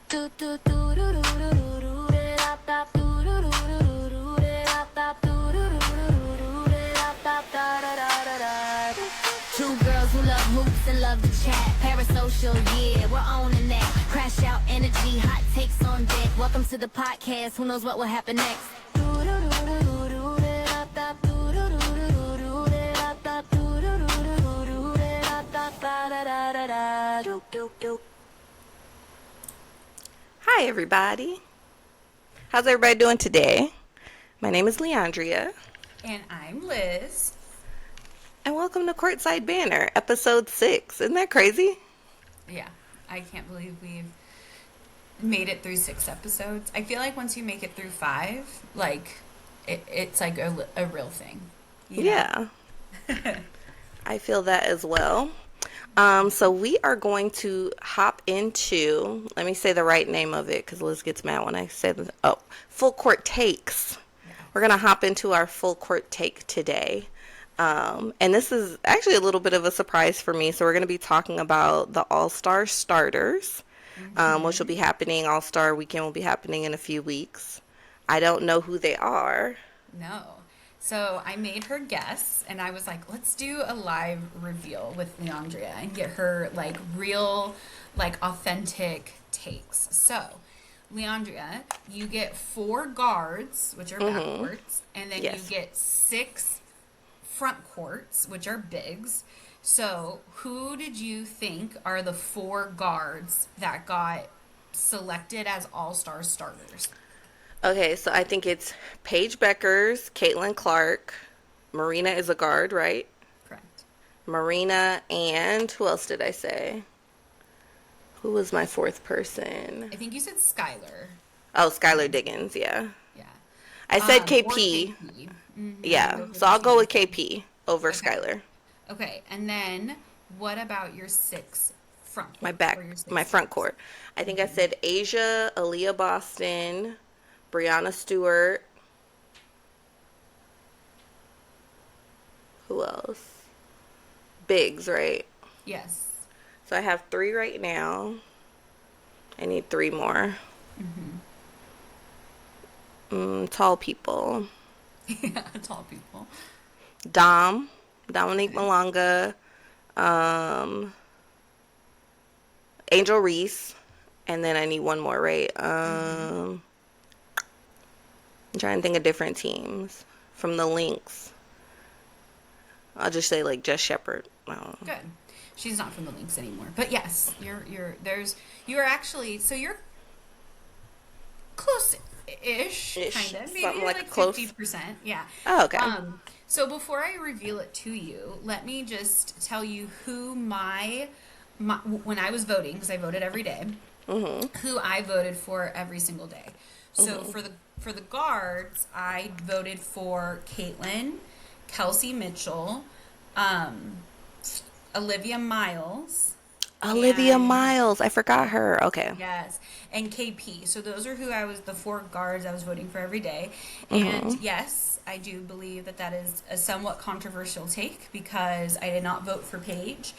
Two girls who love hoops and love to chat. Parasocial, yeah, we're owning that. Crash out energy, hot takes on deck. Welcome to the podcast. Who knows what will happen next? Hi, everybody. How's everybody doing today? My name is Leandria. And I'm Liz. And welcome to Courtsid3 Bant3r, episode 6. Isn't that crazy? Yeah, I can't believe we've made it through 6 episodes. I feel like once you make it through 5, like, it's like a real thing. You know? Yeah. I feel that as well. So we are going to hop into, let me say the right name of it because Liz gets mad when I say full court takes. Yeah. We're going to hop into our full court take today. And this is actually a little bit of a surprise for me. So we're going to be talking about the All-Star starters, which will be happening. All-Star weekend will be happening in a few weeks. I don't know who they are. No. So I made her guess, and I was like, let's do a live reveal with Leandria and get her, like, real, like, authentic takes. So, Leandria, you get 4 guards, which are backcourts, and then you get 6 front courts, which are bigs. So, who did you think are the 4 guards that got selected as All-Star starters? Okay, so I think it's Paige Beckers, Caitlin Clark, Marina is a guard, right? Correct. Marina, and who else did I say? Who was my 4th person? I think you said Skylar. Oh, Skylar Diggins, yeah. Yeah. I said KP. Or KP. Mm-hmm. Yeah, so I'll go with KP over Skylar. Okay, and then what about your 6 front court? My front court. I think I said Asia, Aliyah Boston, Brianna Stewart. Who else? Bigs, right? Yes. So I have 3 right now. I need 3 more. Tall people. Yeah, tall people. Dominique Malonga, Angel Reese, and then I need 1 more, right? I'm trying to think of different teams from the Lynx. I'll just say like Jess Shepard. Good. She's not from the Lynx anymore, but yes, you're actually, so you're close-ish, kind of. Maybe something you're like close. 50%. Yeah. Oh, okay. So before I reveal it to you, let me just tell you who my when I was voting, because I voted every day, who I voted for every single day. So for the guards, I voted for Caitlin, Kelsey Mitchell, Olivia Miles. Miles. I forgot her. Okay. Yes. And KP. So those are the 4 guards I was voting for every day. And yes, I do believe that is a somewhat controversial take because I did not vote for Paige.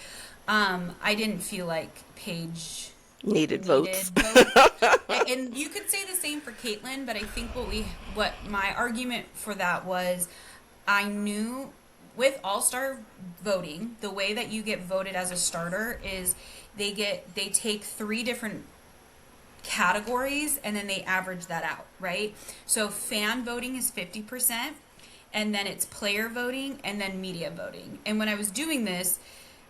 I didn't feel like Paige needed votes. And you could say the same for Caitlin, but I think what my argument for that was, I knew with All-Star voting, the way that you get voted as a starter is they take 3 different categories and then they average that out, right? So fan voting is 50%, and then it's player voting and then media voting. And when I was doing this,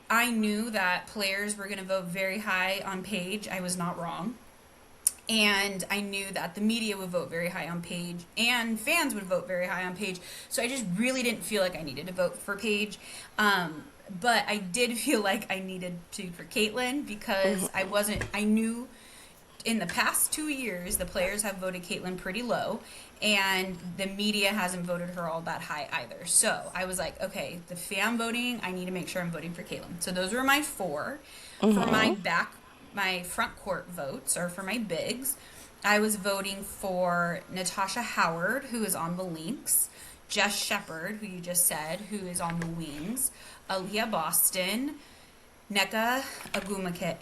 I knew that players were going to vote very high on Paige. I was not wrong. And I knew that the media would vote very high on Paige and fans would vote very high on Paige. So I just really didn't feel like I needed to vote for Paige. But I did feel like I needed to for Caitlin because I knew in the past 2 years, the players have voted Caitlin pretty low and the media hasn't voted her all that high either. So I was like, okay, the fan voting, I need to make sure I'm voting for Caitlin. So those were my 4. For my front court votes, or for my bigs, I was voting for Natiasha Howard, who is on the Lynx, Jess Shepard, who you just said, who is on the Wings, Aliyah Boston, Nneka Ogwumike.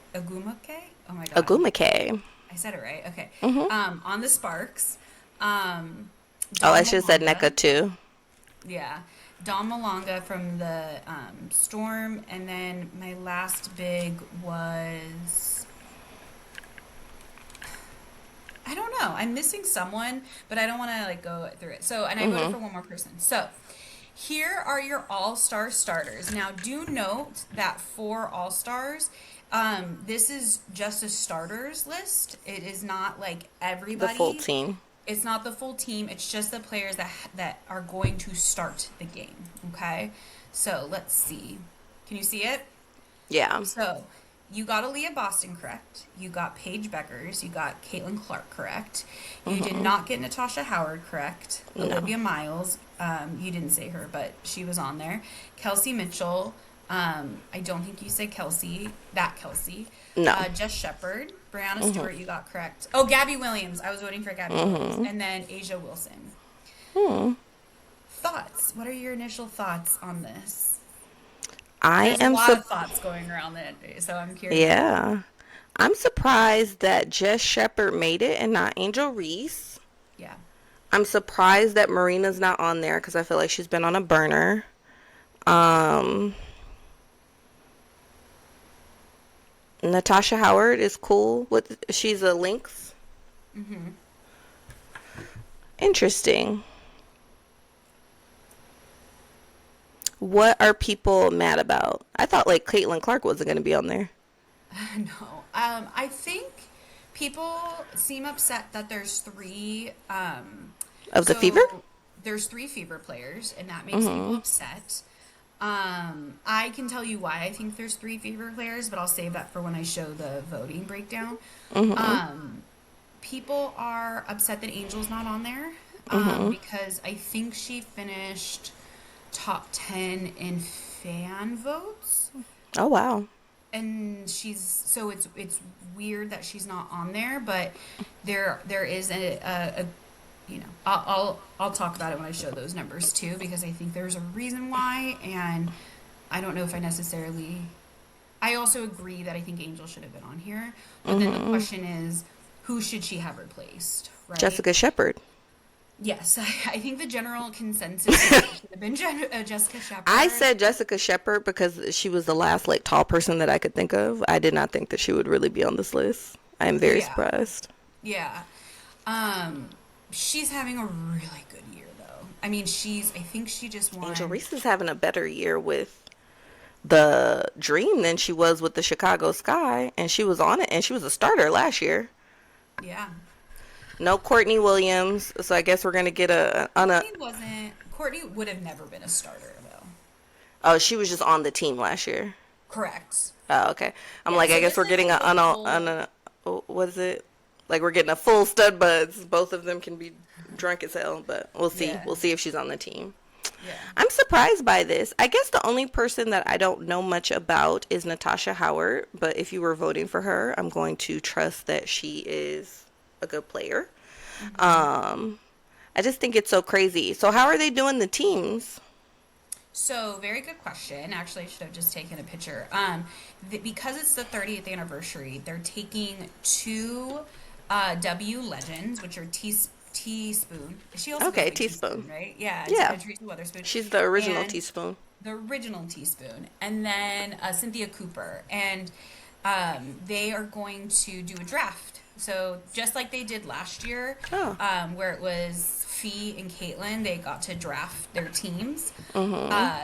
Oh my God. Ogwumike. I said it right. Okay. Mm-hmm. On the Sparks, Oh, I Don should have said Malonga. NECA too. Yeah. Don Malonga from the Storm. And then my last big was, I don't know. I'm missing someone, but I don't want to like go through it. So, and I voted for one more person. So, here are your all-star starters. Now, do note that for all-stars, this is just a starters list. It is not like The full everybody. team. It's not the full team. It's just the players that are going to start the game. Okay, so let's see. Can you see it? Yeah. So you got Aliyah Boston correct. You got Paige Beckers. You got Caitlin Clark correct. You did not get Natiasha Howard correct. Olivia Miles. You didn't say her, but she was on there. Kelsey Mitchell. I don't think you said Kelsey. That Kelsey. No. Jess Shepard. Brianna Stewart, you got correct. Oh, Gabby Williams. I was voting for Gabby Williams. And then Asia Wilson. Thoughts? What are your initial thoughts on this? There's a lot of thoughts going around that, so I'm curious. Yeah. I'm surprised that Jess Shepard made it and not Angel Reese. Yeah. I'm surprised that Marina's not on there because I feel like she's been on a burner. Natiasha Howard is cool. She's a Lynx. Interesting. What are people mad about? I thought like Caitlin Clark wasn't going to be on there. No. I think people seem upset that there's three. Of the Fever? There's three Fever players, and that makes people upset. I can tell you why I think there's three Fever players, but I'll save that for when I show the voting breakdown. People are upset that Angel's not on there because I think she finished top 10 in fan votes. Oh, wow. And it's weird that she's not on there, but there is a you know, I'll talk about it when I show those numbers too, because I think there's a reason why, and I don't know if I also agree that I think Angel should have been on here, but then the question is, who should she have replaced, right? Jessica Shepard. Yes, I think the general consensus should have been Jessica Shepard. I said Jessica Shepard because she was the last like tall person that I could think of. I did not think that she would really be on this list. I am very surprised. Yeah. She's having a really good year though. I mean, I think she just won. Angel Reese is having a better year with the Dream than she was with the Chicago Sky, and she was on it, and she was a starter last year. Yeah. No Courtney Williams, so I guess we're gonna get Courtney would have never been a starter though. Oh, she was just on the team last year. Correct. Oh, okay. I So guess we're getting what is it? Like we're getting a full stud buds. Both of them can be drunk as hell, but we'll see. Yeah. We'll see if she's on the team. Yeah. I'm surprised by this. I guess the only person that I don't know much about is Natiasha Howard, but if you were voting for her, I'm going to trust that she is a good player. I just think it's so crazy. So how are they doing the teams? So, very good question. Actually, I should have just taken a picture. Because it's the 30th anniversary, they're taking two W legends, which are Teaspoon. She also Okay, goes by Teaspoon. right? Yeah. Yeah. Teresa Weatherspoon. She's the original And Teaspoon. The original Teaspoon. And then Cynthia Cooper. And they are going to do a draft. So just like they did last year, where it was Fee and Caitlin, they got to draft their teams.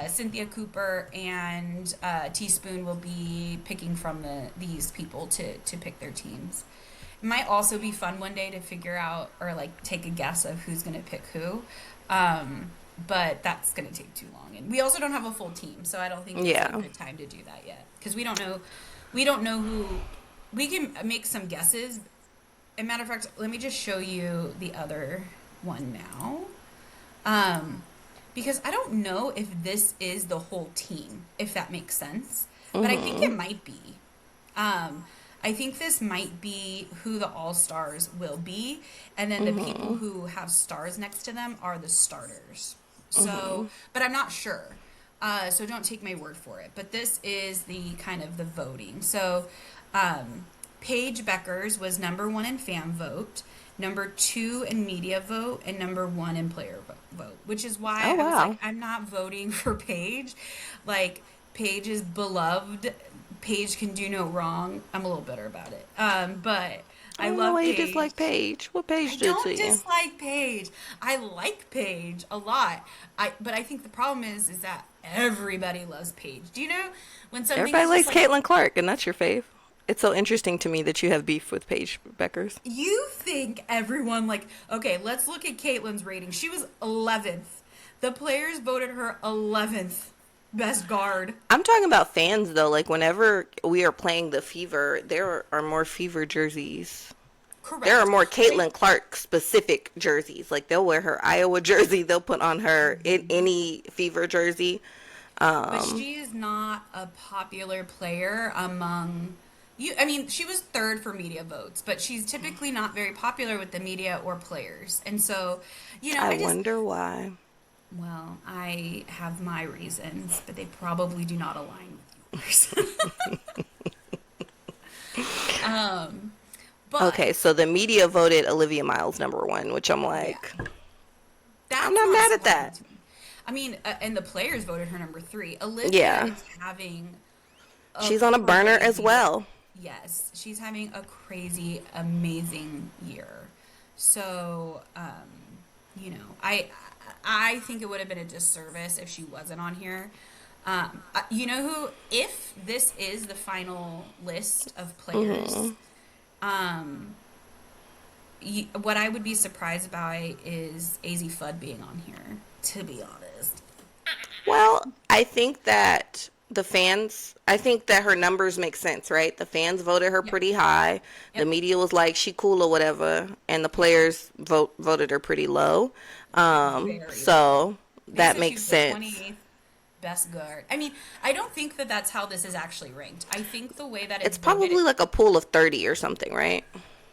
Cynthia Cooper and Teaspoon will be picking from these people to pick their teams. It might also be fun one day to figure out or like take a guess of who's going to pick who. But that's going to take too long. And we also don't have a full team, so I don't think it's a good time to do that yet. Because we don't know who. We can make some guesses. As a matter of fact, let me just show you the other one now. Because I don't know if this is the whole team, if that makes sense. But I think it might be. I think this might be who the All-Stars will be. And then the people who have stars next to them are the starters. So, but I'm not sure. So don't take my word for it. But this is the kind of the voting. So, Paige Beckers was number 1 in fan vote, number 2 in media vote, and number 1 in player vote, which is why Oh, I was wow. like, I'm not voting for Paige. Like, Paige is beloved. Paige can do no wrong. I'm a little bitter about it. But I don't know love why you Paige. dislike Paige. What Paige I did don't to you? dislike Paige. I like Paige a lot. But I think the problem is that everybody loves Paige. Do you know when something Everybody is likes just like, Caitlin Clark, and that's your fave. It's so interesting to me that you have beef with Paige Beckers. you think everyone like, okay, let's look at Caitlin's rating. She was 11th. The players voted her 11th best guard. I'm talking about fans, though. Like, whenever we are playing the Fever, there are more Fever jerseys. Correct. There are more Caitlin Clark specific jerseys. Like, they'll wear her Iowa jersey. They'll put on her in any Fever jersey. But she is not a popular player among you. I mean, she was 3rd for media votes, but she's typically not very popular with the media or players. And so, I wonder why. Well, I have my reasons, but they probably do not align with yours. But Okay, so the media voted Olivia Miles number 1, which I'm like, that's I'm not mad at that. surprising to me. I mean, and the players voted her number 3. Olivia Yeah. is having she's on a burner as crazy- well. Yes, she's having a crazy, amazing year. So, I think it would have been a disservice if she wasn't on here. You know who? If this is the final list of players, what I would be surprised by is AZ Fudd being on here. To be honest. Well, I think that I think that her numbers make sense, right? The fans voted her pretty high. The Yep. media was like, she cool or whatever. And the players voted her pretty low. So that So makes she's the sense. 28th best guard. I mean, I don't think that that's how this is actually ranked. I think the way that It's probably like a pool of 30 or something, right?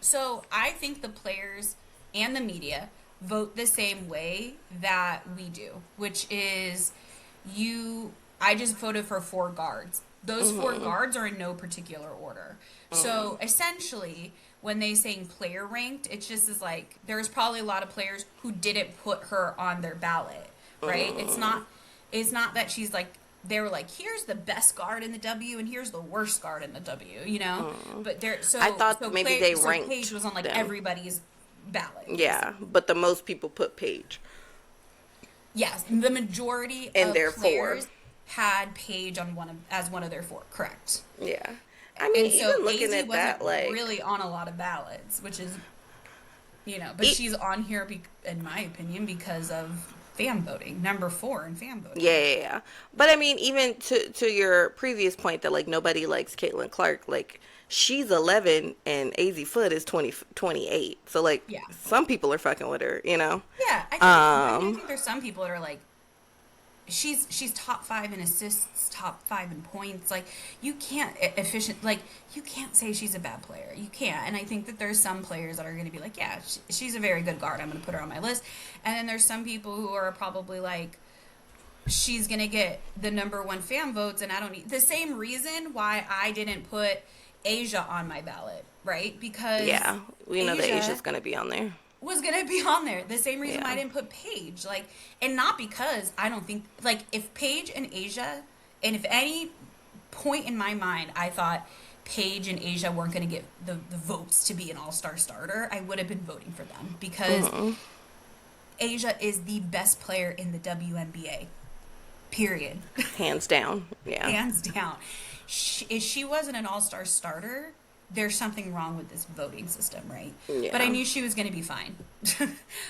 So I think the players and the media vote the same way that we do, which is I just voted for 4 guards. Those 4 guards are in no particular order. So essentially, when they saying player ranked, it's just as like, there's probably a lot of players who didn't put her on their ballot, right? It's not that she's like, they were like, here's the best guard in the W and here's the worst guard in the W, you know? But I thought maybe they ranked Paige was on like them. everybody's ballot. Yeah, but the most people put Paige. Yes, the majority And of their 4. players had Paige on as one of their 4, correct? Yeah. I mean, And so even looking AZ at that, wasn't like, really on a lot of ballots, which is, but she's on here, in my opinion, because of fan voting, number 4 in fan voting. yeah. But I mean, even to your previous point that like nobody likes Caitlin Clark, like she's 11 and AZ Fudd is 28. So like, Yeah. some people are fucking with her, you know? Yeah, I think there's some people that are like, she's top 5 in assists, top 5 in points. Like, you can't you can't say she's a bad player. You can't. And I think that there's some players that are going to be like, yeah, she's a very good guard. I'm going to put her on my list. And then there's some people who are probably like, she's going to get the number 1 fan votes, and I don't need the same reason why I didn't put Asia on my ballot, right? Because Yeah, we know that Asia Asia's gonna be on there. was gonna be on there. The same reason Yeah. I didn't put Paige, like, and not because I don't think, like, if Paige and Asia, and if any point in my mind I thought Paige and Asia weren't gonna get the votes to be an all-star starter, I would have been voting for them because Asia is the best player in the WNBA. Period. Hands down. Yeah. Hands down. If she wasn't an all-star starter, there's something wrong with this voting system, right? Yeah. But I knew she was going to be fine.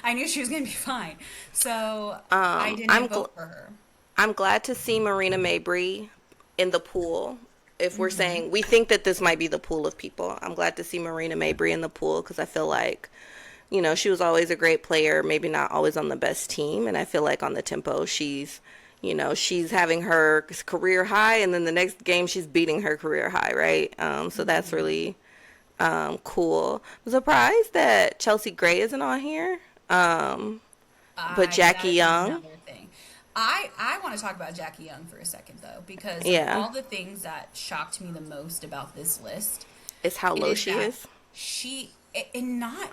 I knew she was going to be fine. So I didn't vote for her. I'm glad to see Marina Mabry in the pool. If we're saying we think that this might be the pool of people, I'm glad to see Marina Mabry in the pool because I feel like, she was always a great player, maybe not always on the best team. And I feel like on the tempo, she's having her career high, and then the next game she's beating her career high, right? So that's really cool. I'm surprised that Chelsea Gray isn't on here, but Jackie That is Young. another thing. I want to talk about Jackie Young for a second, though, because Yeah. all the things that shocked me the most about this list Is how It low is she that is? and not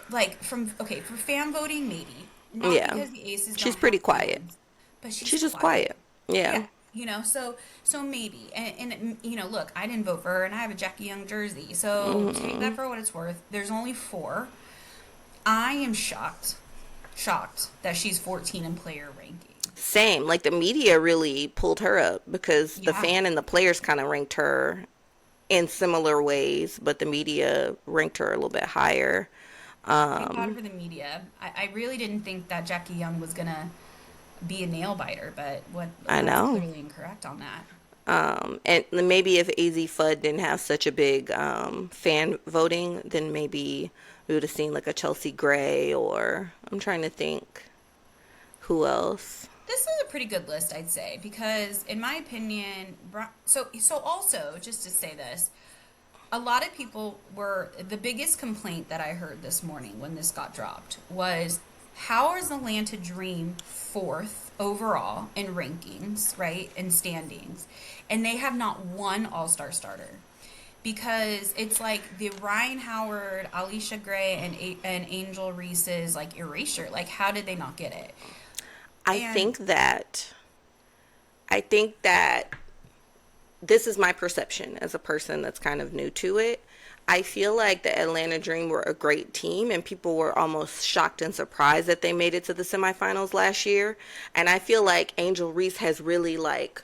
like okay, for fan voting, maybe. Not Yeah. because the Aces She's don't pretty have quiet. fans, but she's She's just quiet. quiet. Yeah. Yeah, so maybe, and look, I didn't vote for her, and I have a Jackie Young jersey, so take that for what it's worth. There's only four. I am shocked that she's 14 in player ranking. Same. Like the media really pulled her up because the Yeah, fan and the players kind of ranked her in similar ways, but the media ranked her a little bit higher. thank God for the media. I really didn't think that Jackie Young was gonna be a nail biter, but I I was know. clearly incorrect on that. And maybe if AZ Fudd didn't have such a big fan voting, then maybe we would have seen like a Chelsea Gray, or I'm trying to think who else. This is a pretty good list, I'd say, because in my opinion, so also just to say this, a lot of people were the biggest complaint that I heard this morning when this got dropped was how is Atlanta Dream fourth overall in rankings, right, in standings, and they have not one All-Star starter. Because it's like the Ryan Howard, Alicia Gray, and Angel Reese's like erasure. Like, how did they not get it? I And think that I think that this is my perception as a person that's kind of new to it. I feel like the Atlanta Dream were a great team, and people were almost shocked and surprised that they made it to the semifinals last year. And I feel like Angel Reese has really like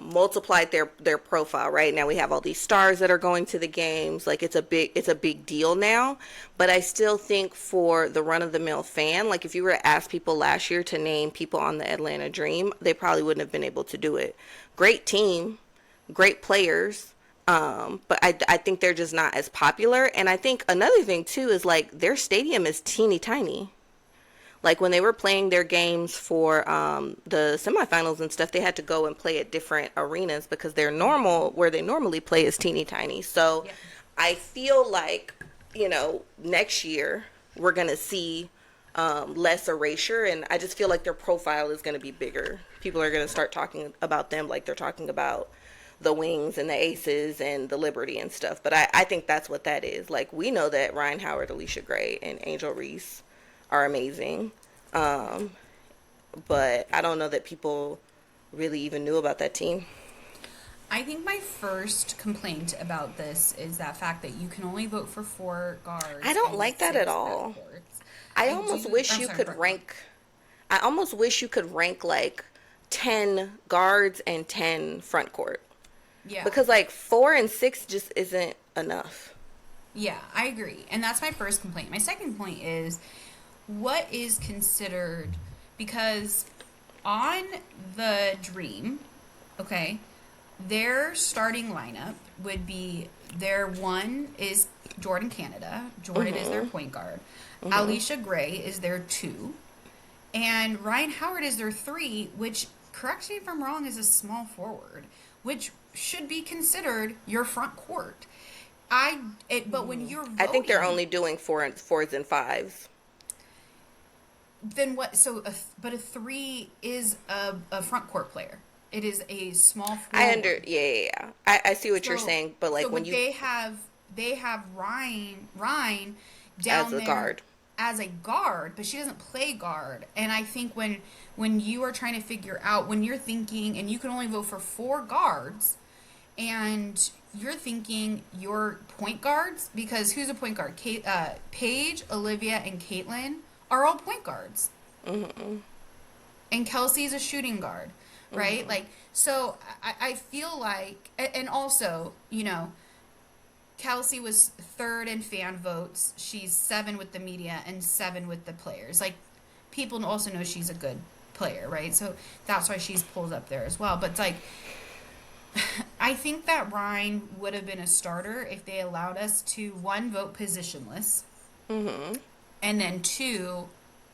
multiplied their profile. Right now, we have all these stars that are going to the games. Like it's a big deal now. But I still think for the run of the mill fan, like if you were to ask people last year to name people on the Atlanta Dream, they probably wouldn't have been able to do it. Great team, great players. But I think they're just not as popular. And I think another thing too is like their stadium is teeny tiny. Like when they were playing their games for the semifinals and stuff, they had to go and play at different arenas because where they normally play is teeny tiny. So yeah. I feel like, next year we're going to see less erasure. And I just feel like their profile is going to be bigger. People are going to start talking about them like they're talking about the Wings and the Aces and the Liberty and stuff. But I think that's what that is. Like we know that Ryan Howard, Alicia Gray, and Angel Reese are amazing. But I don't know that people really even knew about that team. I think my first complaint about this is that fact that you can only vote for 4 guards. I don't and like that 6 at all. backcourts. I almost wish you could rank. I almost wish you could rank like 10 guards and 10 front court. Yeah. Because like 4 and 6 just isn't enough. Yeah, I agree. And that's my first complaint. My second point is what is considered, because on the Dream, okay, their starting lineup would be their one is Jordan Canada. Jordan is their point guard. Alicia Gray is their 2. And Ryan Howard is their 3, which, correct me if I'm wrong, is a small forward, which should be considered your front court. But when you're voting, I think they're only doing 4s and 5s. Then what? So, but a 3 is a front court player. It is a small forward. Yeah. I see what you're saying, but like when you they have Ryan down as a there guard. as a guard, but she doesn't play guard. And I think when you are trying to figure out, when you're thinking, and you can only vote for 4 guards, and you're thinking your point guards, because who's a point guard? Paige, Olivia, and Caitlin are all point guards. Mm-hmm. And Kelsey's a shooting guard, right? Mm-hmm. Like, so I feel like, and also, Kelsey was 3rd in fan votes. She's 7 with the media and 7 with the players. Like, people also know she's a good player, right? So that's why she's pulled up there as well. But it's like, I think that Ryan would have been a starter if they allowed us to, 1, vote positionless. Mm-hmm. And then 2,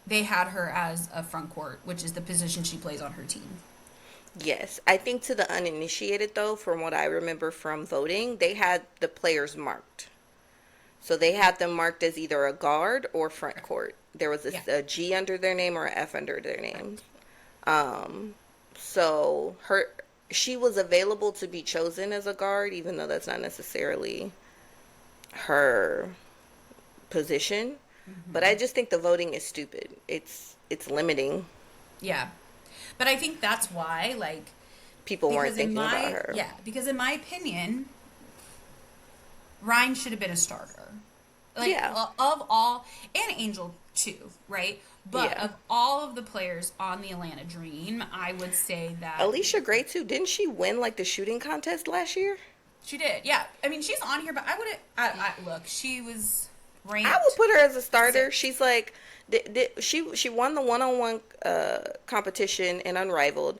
they had her as a front court, which is the position she plays on her team. Yes. I think to the uninitiated, though, from what I remember from voting, they had the players marked. So they had them marked as either a guard or front court. There was a G under their name or an F under their name. So she was available to be chosen as a guard, even though that's not necessarily her position, but I just think the voting is stupid. It's limiting. Yeah. But I think that's why, like, People weren't thinking about her. Yeah, because in my opinion, Ryan should have been a starter. Like, of all, and Angel too, right? But of all of the players on the Atlanta Dream, I would say that Aliyah Gray too. Didn't she win like the shooting contest last year? she did. Yeah, I mean, she's on here, but I wouldn't. Look, she was ranked. I would put her as a starter. 6th. She's like, she won the one-on-one competition in Unrivaled.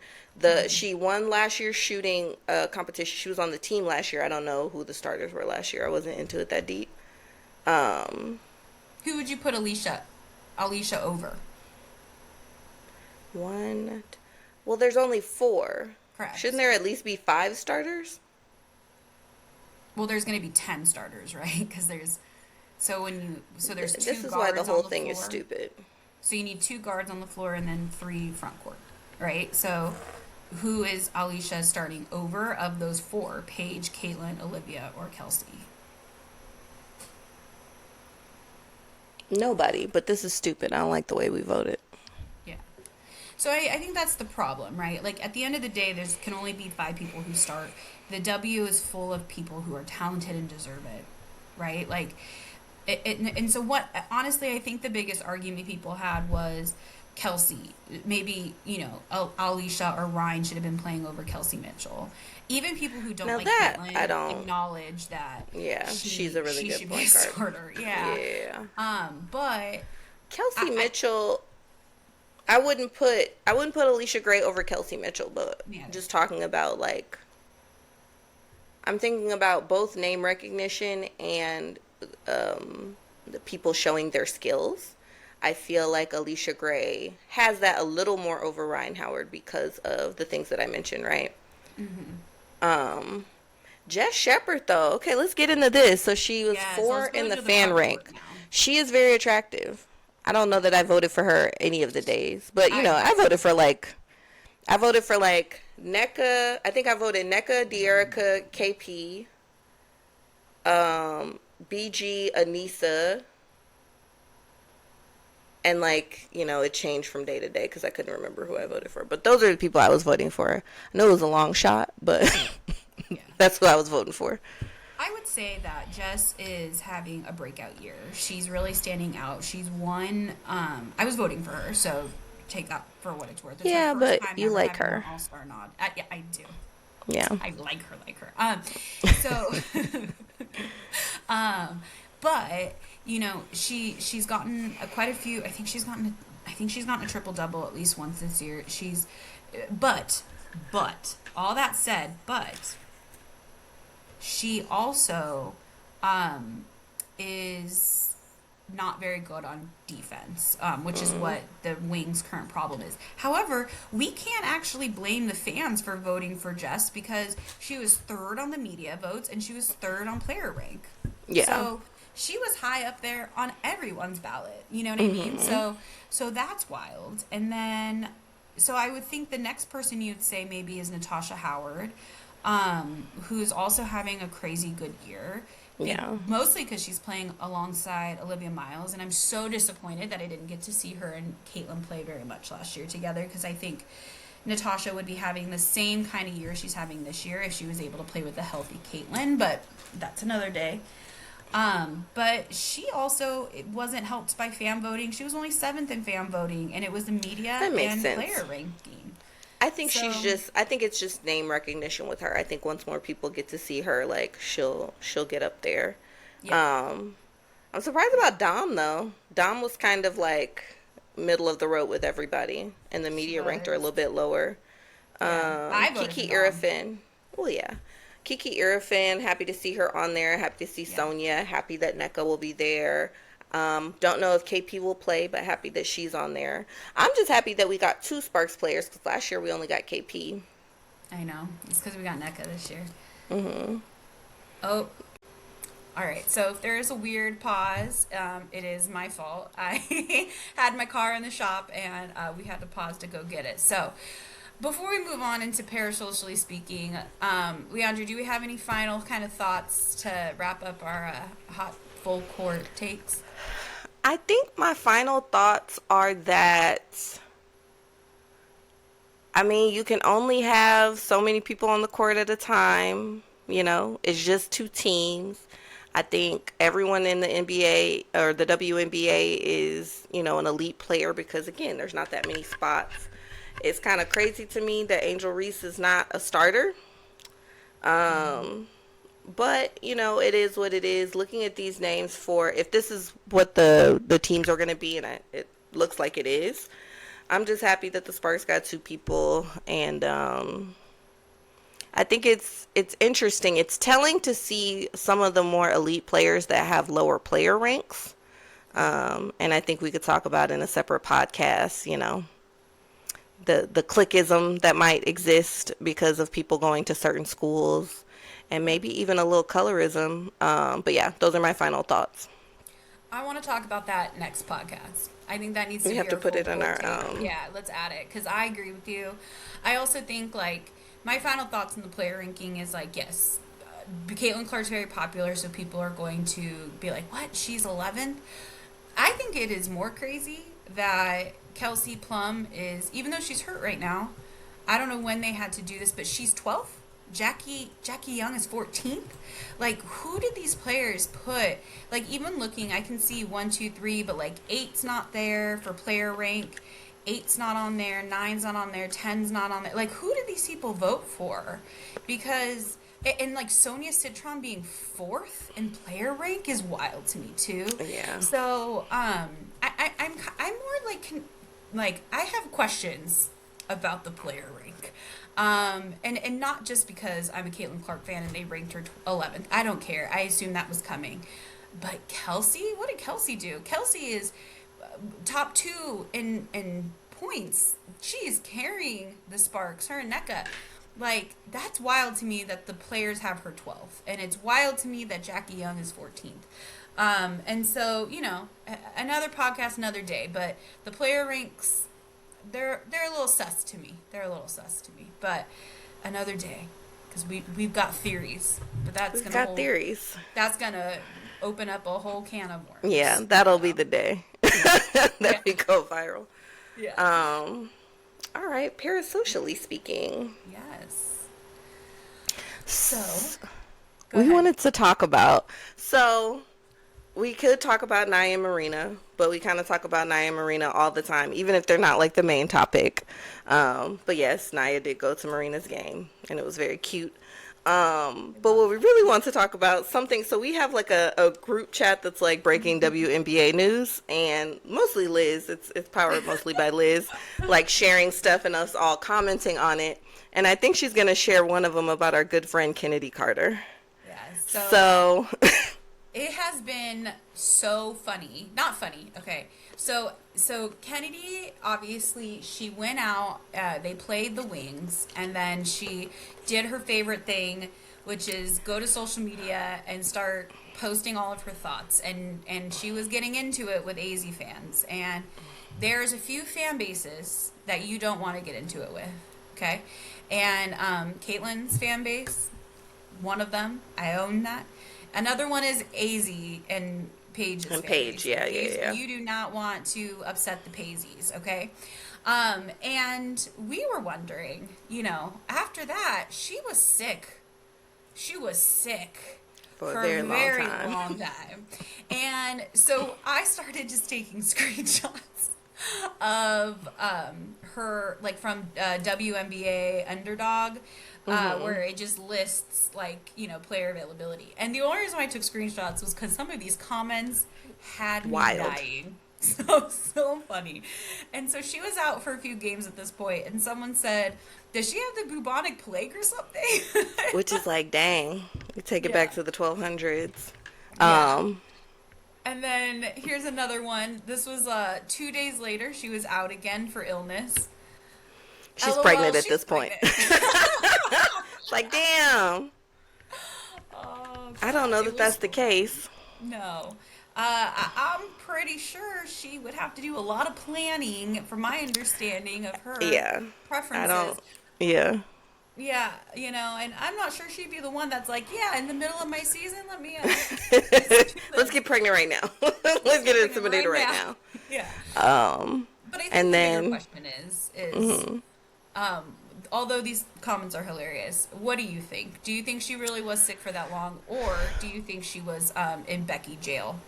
She won last year's shooting competition. She was on the team last year. I don't know who the starters were last year. I wasn't into it that deep. Who would you put Alicia over? Well, there's only 4. Correct. Shouldn't there at least be 5 starters? Well, there's going to be 10 starters, right? Because there's there's 2 This is guards why the whole on thing is floor. stupid. So you need 2 guards on the floor and then 3 front court, right? So who is Alicia starting over of those 4? Paige, Caitlin, Olivia, or Kelsey? Nobody, but this is stupid. I don't like the way we voted. Yeah. So I think that's the problem, right? Like, at the end of the day, there's can only be 5 people who start. The W is full of people who are talented and deserve it, right? Like, and so what, honestly, I think the biggest argument people had was Kelsey. Maybe, Alicia or Ryan should have been playing over Kelsey Mitchell. Even people who don't Now like that, Caitlin I don't- acknowledge that she's a really good should be point a guard. starter. Yeah. But Kelsey Mitchell, I wouldn't put Aliyah Gray over Kelsey Mitchell, but just talking about, like, I'm thinking about both name recognition and the people showing their skills. I feel like Aliyah Gray has that a little more over Ryan Howard because of the things that I mentioned, right? Jess Shepard, though. Okay, let's get into this. So she was 4 in the fan rank. She is very attractive. I don't know that I voted for her any of the days, but I voted for like NECA. I think I voted NECA, De'Erica, KP, BG, Anissa, and it changed from day to day because I couldn't remember who I voted for. But those are the people I was voting for. I know it was a long shot, but that's who I was voting for. I would say that Jess is having a breakout year. She's really standing out. She's won. I was voting for her, so take that for what it's worth. It's Yeah, her first but time you ever like having her. an All-Star nod. Yeah, I do. Yeah. I like her. So, but she's gotten quite a few. I think she's gotten a triple double at least once this year. But all that said, she also is not very good on defense, which is what the Wings' current problem is. However, we can't actually blame the fans for voting for Jess because she was 3rd on the media votes and she was 3rd on player rank. Yeah. So she was high up there on everyone's ballot. You know what I mean? So that's wild. And then, so I would think the next person you'd say maybe is Natiasha Howard, who's also having a crazy good year. Yeah. Mostly because she's playing alongside Olivia Miles, and I'm so disappointed that I didn't get to see her and Caitlin play very much last year together because I think Natiasha would be having the same kind of year she's having this year if she was able to play with a healthy Caitlin, but that's another day. But she also wasn't helped by fan voting. She was only 7th in fan voting, and it was the media and player ranking. I think I think it's just name recognition with her. I think once more people get to see her, like, she'll get up there. Yeah. I'm surprised about Dom, though. Dom was kind of like middle of the road with everybody, and the media ranked her a little bit lower. I voted Kiki for Dom. Irifin. Well, yeah. Kiki Irifin, happy to see her on there. Happy to see Sonia. Happy that NECA will be there. Don't know if KP will play, but happy that she's on there. I'm just happy that we got 2 Sparks players because last year we only got KP. I know. It's because we got NECA this year. Mm-hmm. Oh, all right. So if there is a weird pause, it is my fault. I had my car in the shop, and we had to pause to go get it. So Before we move on into Parasocially Speaking, Leandra, do we have any final kind of thoughts to wrap up our hot full court takes? I think my final thoughts are that, I mean, you can only have so many people on the court at a time. You know, it's just two teams. I think everyone in the NBA or the WNBA is, you know, an elite player because, again, there's not that many spots. It's kind of crazy to me that Angel Reese is not a starter. But, you know, it is what it is. Looking at these names for, if this is what the teams are going to be, and it looks like it is, I'm just happy that the Sparks got two people. And I think it's interesting. It's telling to see some of the more elite players that have lower player ranks. And I think we could talk about in a separate podcast, you know, the cliquism that might exist because of people going to certain schools. And maybe even a little colorism. But yeah, those are my final thoughts. I want to talk about that next podcast. I think that needs to We be have to our put full it in court our take. Yeah, let's add it because I agree with you. I also think like my final thoughts on the player ranking is like, yes, Caitlin Clark's very popular, so people are going to be like, what? She's 11th? I think it is more crazy that Kelsey Plum is, even though she's hurt right now, I don't know when they had to do this, but she's 12th. Jackie Young is 14th. Like, who did these players put? Like, even looking, I can see 1, 2, 3, but like 8's not there for player rank. 8's not on there. 9's not on there. 10's not on there. Like, who did these people vote for? Because, and like Sonia Citron being 4th in player rank is wild to me too. Yeah. So, I'm more like I have questions about the player rank. And not just because I'm a Caitlin Clark fan and they ranked her 11th. I don't care. I assume that was coming. But Kelsey? What did Kelsey do? Kelsey is top 2 in points. She is carrying the Sparks, her and NECA. Like, that's wild to me that the players have her 12th. And it's wild to me that Jackie Young is 14th. And so, you know, another podcast, another day. But the player ranks... They're a little sus to me. But another day, because we've got theories. But that's theories. That's gonna open up a whole can of worms. Yeah, that'll be the day that we go viral. Yeah. All right. Parasocially speaking. Yes. So we wanted to talk about. So we could talk about Nia and Marina, but we kind of talk about Nia and Marina all the time, even if they're not like the main topic. But yes, Nia did go to Marina's game, and it was very cute. But what we really want to talk about something. So we have like a group chat that's like breaking WNBA news, and mostly Liz. It's powered mostly by Liz, like sharing stuff and us all commenting on it. And I think she's gonna share one of them about our good friend Chennedy Carter. Yeah. So it has been so funny. Not funny. Okay. So Kennedy, obviously, she went out, they played the Wings, and then she did her favorite thing, which is go to social media and start posting all of her thoughts. And she was getting into it with AZ fans. And there's a few fan bases that you don't want to get into it with. Okay? And Caitlin's fan base, one of them, I own that. Another one is AZ and Paige's and Paige, yeah. You do not want to upset the Paiseys, okay? And we were wondering, you know, after that, she was sick. She was sick for a very long time. And so I started just taking screenshots of her, like from WNBA Underdog, where it just lists, like, you know, player availability. And the only reason why I took screenshots was because some of these comments had me dying. So funny. And so she was out for a few games at this point, and someone said, does she have the bubonic plague or something? Which is like, dang. You take it back to the 1200s. Yeah. And then here's another one. This was 2 days later. She was out again for illness. She's LOL, pregnant at this point. Like, damn. Oh, I don't know that that's the case. No. I'm pretty sure she would have to do a lot of planning, from my understanding of her Yeah. I preferences. don't. Yeah. Yeah, and I'm not sure she'd be the one that's like, yeah, in the middle of my season, let me Let's get pregnant right now. Let's get pregnant inseminated right right now. Yeah. But I think And the bigger then question is, although these comments are hilarious, what do you think? Do you think she really was sick for that long, or do you think she was in Becky jail?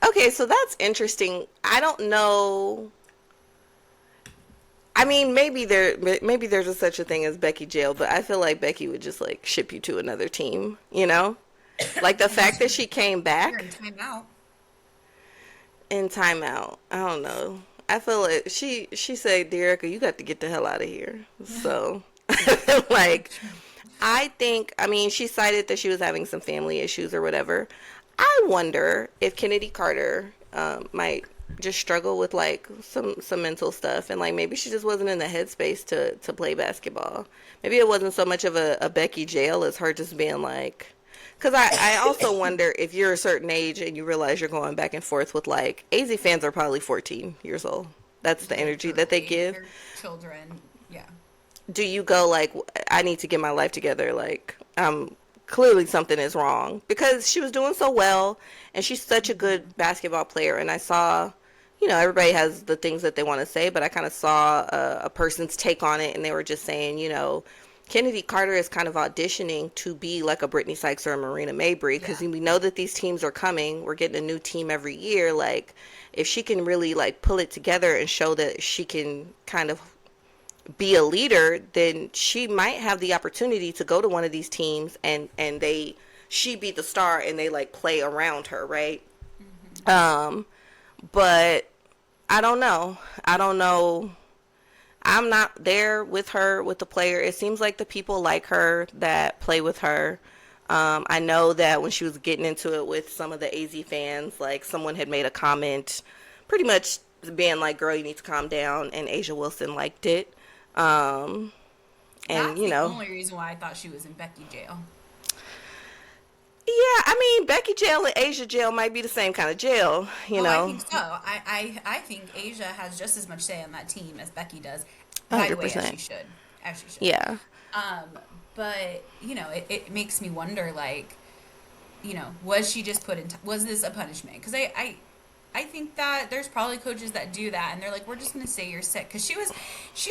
okay, so that's interesting. I don't know. I mean, maybe there's a such a thing as Becky jail, but I feel like Becky would just like ship you to another team, you know? Like the fact that she came You're in back timeout. in timeout. I don't know. I feel like she said, "Dearica, you got to get the hell out of here." So, like, I mean, she cited that she was having some family issues or whatever. I wonder if Chennedy Carter might just struggle with like some mental stuff, and like maybe she just wasn't in the headspace to play basketball. Maybe it wasn't so much of a Becky jail as her just being like, because I also wonder if you're a certain age and you realize you're going back and forth with like AZ fans are probably 14 years old. That's the energy that they give. Their children, yeah. Do you go like, I need to get my life together, like clearly something is wrong, because she was doing so well and she's such a good basketball player, and I saw, everybody has the things that they want to say, but I kind of saw a person's take on it, and they were just saying, Chennedy Carter is kind of auditioning to be like a Brittany Sykes or a Marina Mabrey, because we know that these teams are coming. We're getting a new team every year. Like, if she can really like pull it together and show that she can kind of be a leader, then she might have the opportunity to go to one of these teams and she be the star and they like play around her, right? But I don't know. I'm not there with her, with the player. It seems like the people like her that play with her. I know that when she was getting into it with some of the AZ fans, like someone had made a comment pretty much being like, girl, you need to calm down, and Asia Wilson liked it. And That's the only reason why I thought she was in Becky jail. Yeah, I mean, Becky jail and Asia jail might be the same kind of jail, you know. I think so. I think Asia has just as much say on that team as Becky does. By the way, 100%. as she should. As she should. Yeah. But, it makes me wonder, like, was she just put in, was this a punishment? Because I think that there's probably coaches that do that, and they're like, we're just going to say you're sick. Because she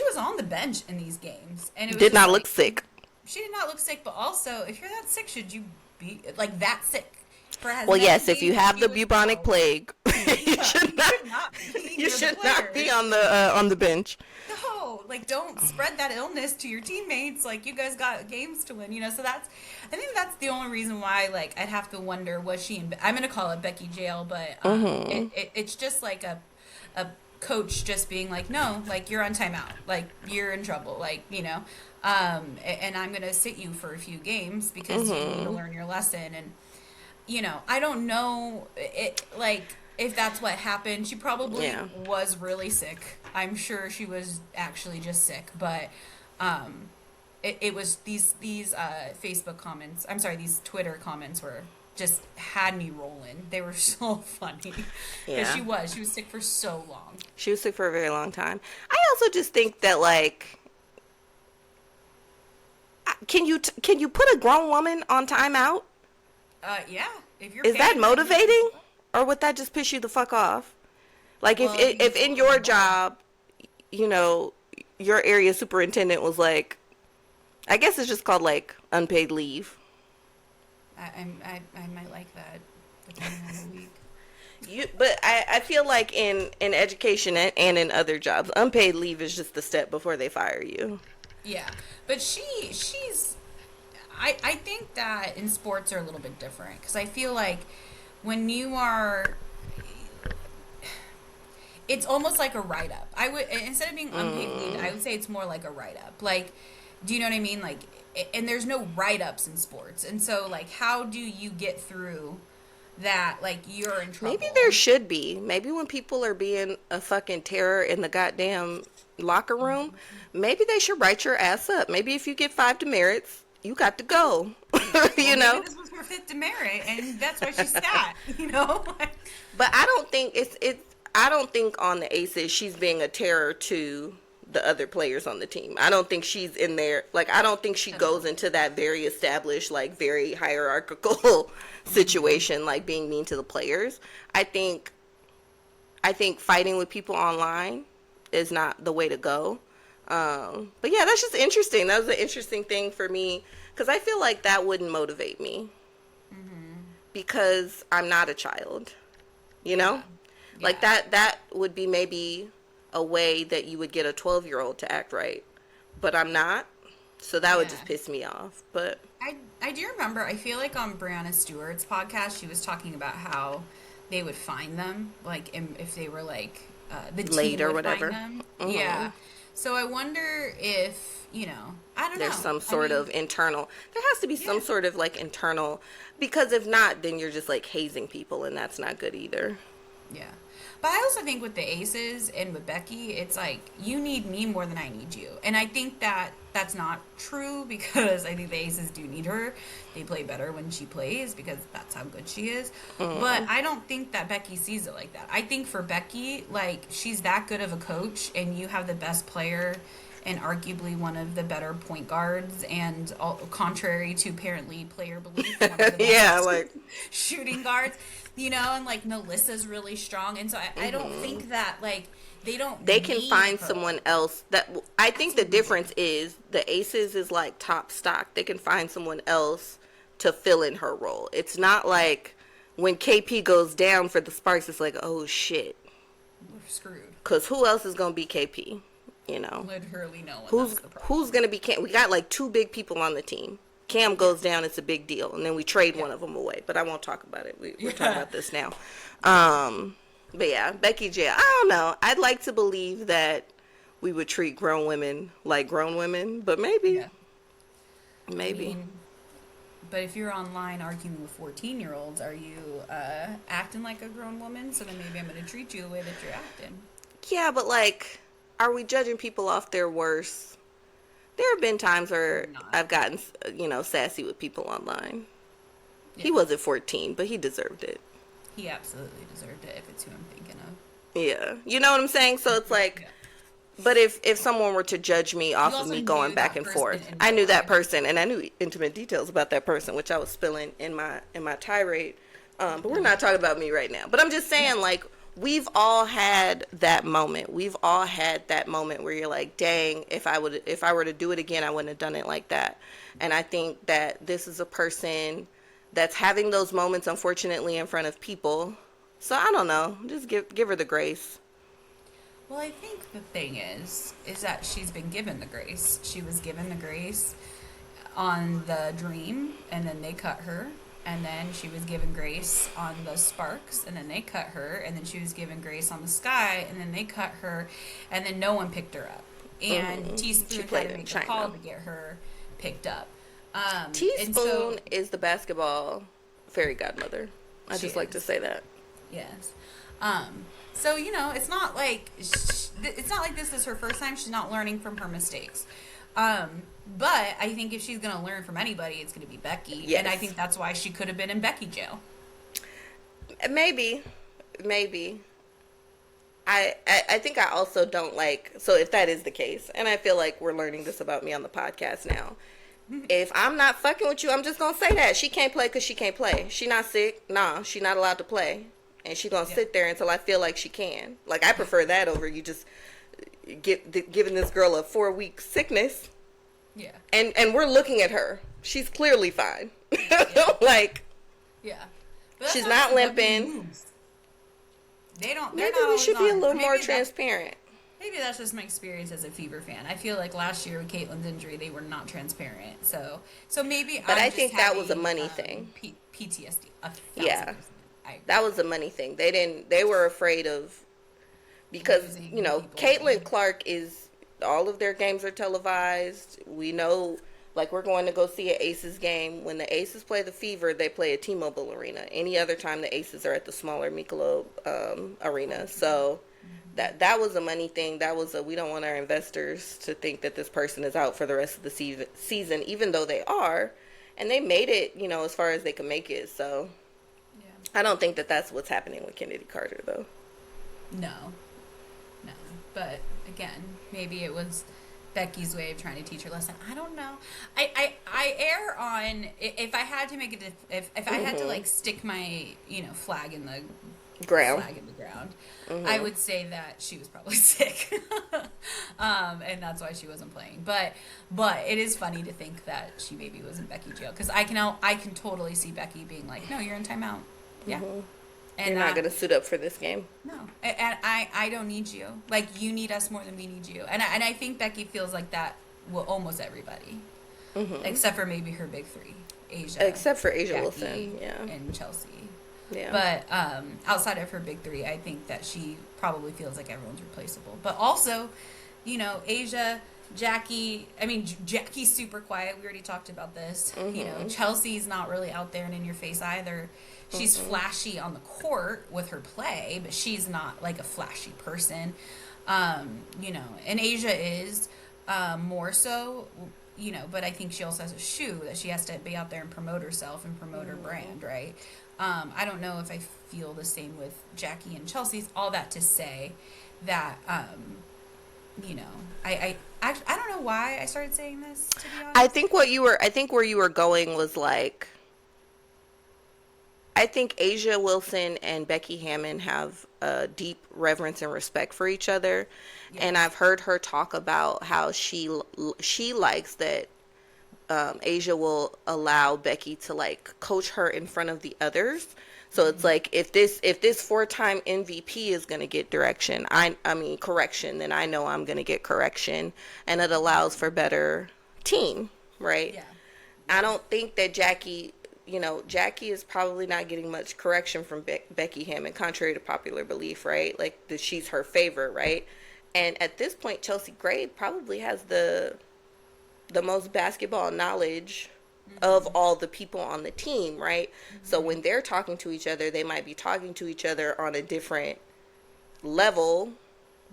was on the bench in these games. And it was Did not like, look sick. She did not look sick, but also, if you're that sick, should you be, like, that sick? Well, yes, if you have the bubonic plague, you should not be on the bench. No, like, don't spread that illness to your teammates. Like, you guys got games to win, So I think that's the only reason why, like, I'd have to wonder, was she in, I'm going to call it Becky jail, but it's just like a coach just being like, no, like, you're on timeout. Like, you're in trouble. Like, and I'm going to sit you for a few games because you need to learn your lesson. And, I don't know if that's what happened. She probably was really sick. I'm sure she was actually just sick, but it was these Facebook comments. I'm sorry, these Twitter comments were just had me rolling. They were so funny. Because she was sick for so long. She was sick for a very long time. I also just think that, like, can you put a grown woman on timeout? Yeah. If you're Is that motivating, or would that just piss you the fuck off? Like, if in your job, your area superintendent was like, I guess it's just called like unpaid leave. I might like that, depending on the week. But I feel like in education and in other jobs, unpaid leave is just the step before they fire you. Yeah, but she's. I think that in sports are a little bit different, because I feel like when you are, it's almost like a write-up. I would, instead of being unpaid leave, I would say it's more like a write-up. Like, do you know what I mean? Like, and there's no write-ups in sports, and so, like, how do you get through that? Like, you're in trouble. Maybe there should be. Maybe when people are being a fucking terror in the goddamn locker room, maybe they should write your ass up. Maybe if you get 5 demerits, you got to go. Maybe this was fit to merit, and that's why she's stat, you know? But I don't think I don't think on the Aces she's being a terror to the other players on the team. I don't think she's in there. Like, I don't think she goes into that very established, like, very hierarchical situation, like being mean to the players. I think fighting with people online is not the way to go. But yeah, that's just interesting. That was an interesting thing for me, because I feel like that wouldn't motivate me, because I'm not a child, you know? Yeah. Like that would be maybe a way that you would get a 12-year-old to act right, but I'm not, so that would just piss me off. But I do remember, I feel like on Brianna Stewart's podcast, she was talking about how they would find them, like, if they were, like, the team late or would whatever. Find them. Yeah. So I wonder if, I don't know. There's some sort of internal, there has to be some sort of, like, internal, because if not, then you're just, like, hazing people, and that's not good either. Yeah. But I also think with the Aces and with Becky, it's like, you need me more than I need you. And I think that that's not true, because I think the Aces do need her. They play better when she plays, because that's how good she is. But I don't think that Becky sees it like that. I think for Becky, like, she's that good of a coach, and you have the best player and arguably one of the better point guards, and contrary to apparently player belief, one of the best shooting guards. And, like, Melissa's really strong. And so I don't think that, like, they can find someone else that, I think the difference is the Aces is, like, top stock. They can find someone else to fill in her role. It's not like when KP goes down for the Sparks, it's like, oh, shit. We're screwed. Because who else is going to be KP? Literally no one. Who's going to be Cam? We got, like, 2 big people on the team. Cam goes down, it's a big deal, and then we trade one of them away. But I won't talk about it. We're talking about this now. But yeah, Becky J. I don't know. I'd like to believe that we would treat grown women like grown women, but maybe. Maybe. But if you're online arguing with 14-year-olds, are you acting like a grown woman? So then maybe I'm going to treat you the way that you're acting. Yeah, but, like, are we judging people off their worst? There have been times where I've gotten, sassy with people online. Yeah. He wasn't 14, but he deserved it. He absolutely deserved it, if it's who I'm thinking of. Yeah. You know what I'm saying? So it's like, but if someone were to judge me off of me going back and forth, I knew that person, and I knew intimate details about that person, which I was spilling in my tirade. But we're not talking about me right now. But I'm just saying, like, we've all had that moment. We've all had that moment where you're like, dang, if I were to do it again, I wouldn't have done it like that. And I think that this is a person that's having those moments, unfortunately, in front of people. So I don't know. Just give her the grace. Well, I think the thing is that she's been given the grace. She was given the grace on the Dream, and then they cut her. And then she was given grace on the Sparks, and then they cut her. And then she was given grace on the Sky, and then they cut her. And then no one picked her up. And Teaspoon had to make a call to get her picked up. Teaspoon is the basketball fairy godmother. I just like to say that. Yes. So, it's not like this is her first time. She's not learning from her mistakes. But I think if she's going to learn from anybody, it's going to be Becky. Yes. And I think that's why she could have been in Becky jail. Maybe. I think I also don't like, so if that is the case, and I feel like we're learning this about me on the podcast now, if I'm not fucking with you, I'm just going to say that. She can't play because she can't play. She not sick. Nah, she not allowed to play. And she going to sit there until I feel like she can. Like, I prefer that over you just giving this girl a 4-week sickness. Yeah. And we're looking at her. She's clearly fine. Like, yeah. She's not limping. Maybe we should be a little more transparent. Maybe that's just my experience as a Fever fan. I feel like last year with Caitlin's injury, they were not transparent. So maybe. But I think that was a money thing. PTSD. Yeah, that was a money thing. They were afraid of, because Caitlin Clark is, all of their games are televised. We know, like, we're going to go see an Aces game. When the Aces play the Fever, they play at T-Mobile Arena. Any other time, the Aces are at the smaller Michelob Arena. So that was a money thing. That was we don't want our investors to think that this person is out for the rest of the season, even though they are. And they made it, you know, as far as they could make it. So Yeah. I don't think that that's what's happening with Chennedy Carter, though. No. But again, maybe it was Becky's way of trying to teach her lesson. I don't know. I err on, if I had to make it, if I had to like stick my, you know, flag in the ground, I would say that she was probably sick. And that's why she wasn't playing. But it is funny to think that she maybe was in Becky jail, because I can totally see Becky being like, no, you're in timeout. Yeah. And you're not going to suit up for this game. No. And I don't need you. Like, you need us more than we need you. And I think Becky feels like that with almost everybody. Except for maybe her big three. Asia. Except for Asia Jackie, Wilson. Yeah. And Chelsea. Yeah. But outside of her big three, I think that she probably feels like everyone's replaceable. But also, you know, Asia, Jackie, Jackie's super quiet. We already talked about this. You know, Chelsea's not really out there and in your face either. She's flashy on the court with her play, but she's not like a flashy person. You know, and Asia is more so, you know, but I think she also has a shoe that she has to be out there and promote herself and promote her brand, right? I don't know if I feel the same with Jackie and Chelsea's. All that to say that, you know, I don't know why I started saying this, to be honest. I think where you were going was like, I think Asia Wilson and Becky Hammon have a deep reverence and respect for each other. Yes. And I've heard her talk about how she likes that Asia will allow Becky to like coach her in front of the others. So it's like, if this 4-time MVP is going to get correction, then I know I'm going to get correction, and it allows for better team, right? Yeah. I don't think that Jackie is probably not getting much correction from Becky Hammon, contrary to popular belief, right? Like, that she's her favorite, right? And at this point, Chelsea Gray probably has the most basketball knowledge of all the people on the team, right? So when they're talking to each other, they might be talking to each other on a different level,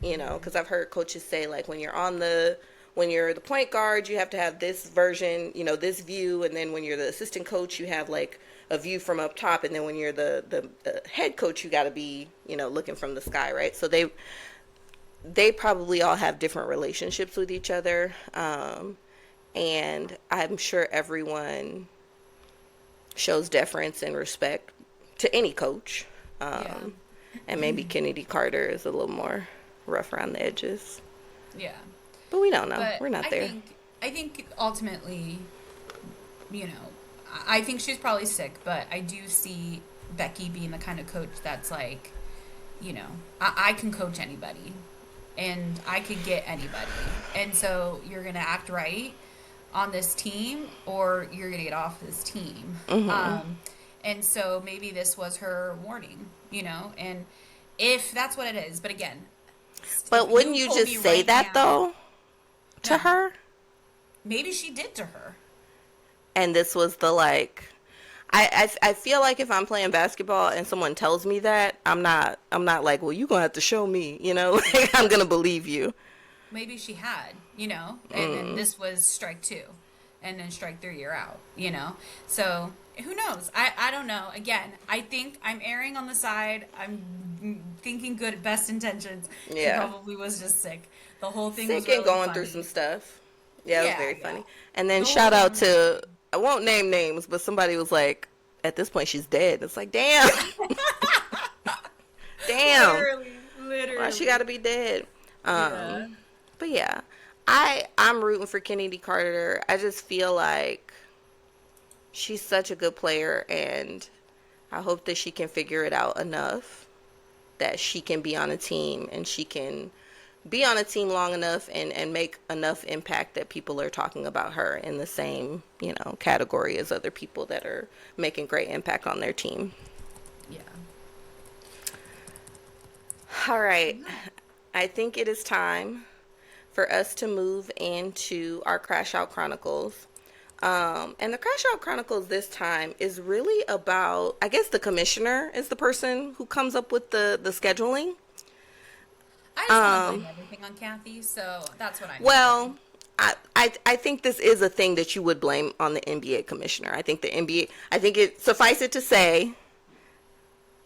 you know, because I've heard coaches say, like, when you're the point guard, you have to have this version, you know, this view. And then when you're the assistant coach, you have like a view from up top. And then when you're the head coach, you got to be, you know, looking from the sky, right? So they probably all have different relationships with each other. And I'm sure everyone shows deference and respect to any coach. And maybe Chennedy Carter is a little more rough around the edges. Yeah. But we don't know. But we're not there. I think ultimately, you know, I think she's probably sick, but I do see Becky being the kind of coach that's like, you know, I can coach anybody and I could get anybody. And so you're going to act right on this team or you're going to get off this team. And so maybe this was her warning, you know, and if that's what it is. But again. But wouldn't you just say that though? To her? Maybe she did to her. And this was the like, I feel like if I'm playing basketball and someone tells me that, I'm not like, well, you're gonna have to show me, you know, like, I'm gonna believe you. Maybe she had, you know, and then this was strike 2, and then strike 3 you're out, you know. So who knows? I don't know. Again, I think I'm erring on the side. I'm thinking good, best intentions. Yeah. She probably was just sick. The whole thing was really going funny. through some stuff. Yeah, it was very funny. And then shout out to, I won't name names, but somebody was like, at this point she's dead. It's like, damn. Damn. Literally. Why she gotta be dead? But yeah, I'm rooting for Chennedy Carter. I just feel like she's such a good player, and I hope that she can figure it out enough that she can be on a team, and she can be on a team long enough and make enough impact that people are talking about her in the same, you know, category as other people that are making great impact on their team. Yeah. All right. I think it is time for us to move into our Crash Out Chronicles. And the Crash Out Chronicles this time is really about, I guess the commissioner is the person who comes up with the scheduling. I just want to blame everything on Kathy, so that's what I'm Well, I think this is a thing that you would blame on the NBA commissioner. I think the NBA, I think it suffice it to say,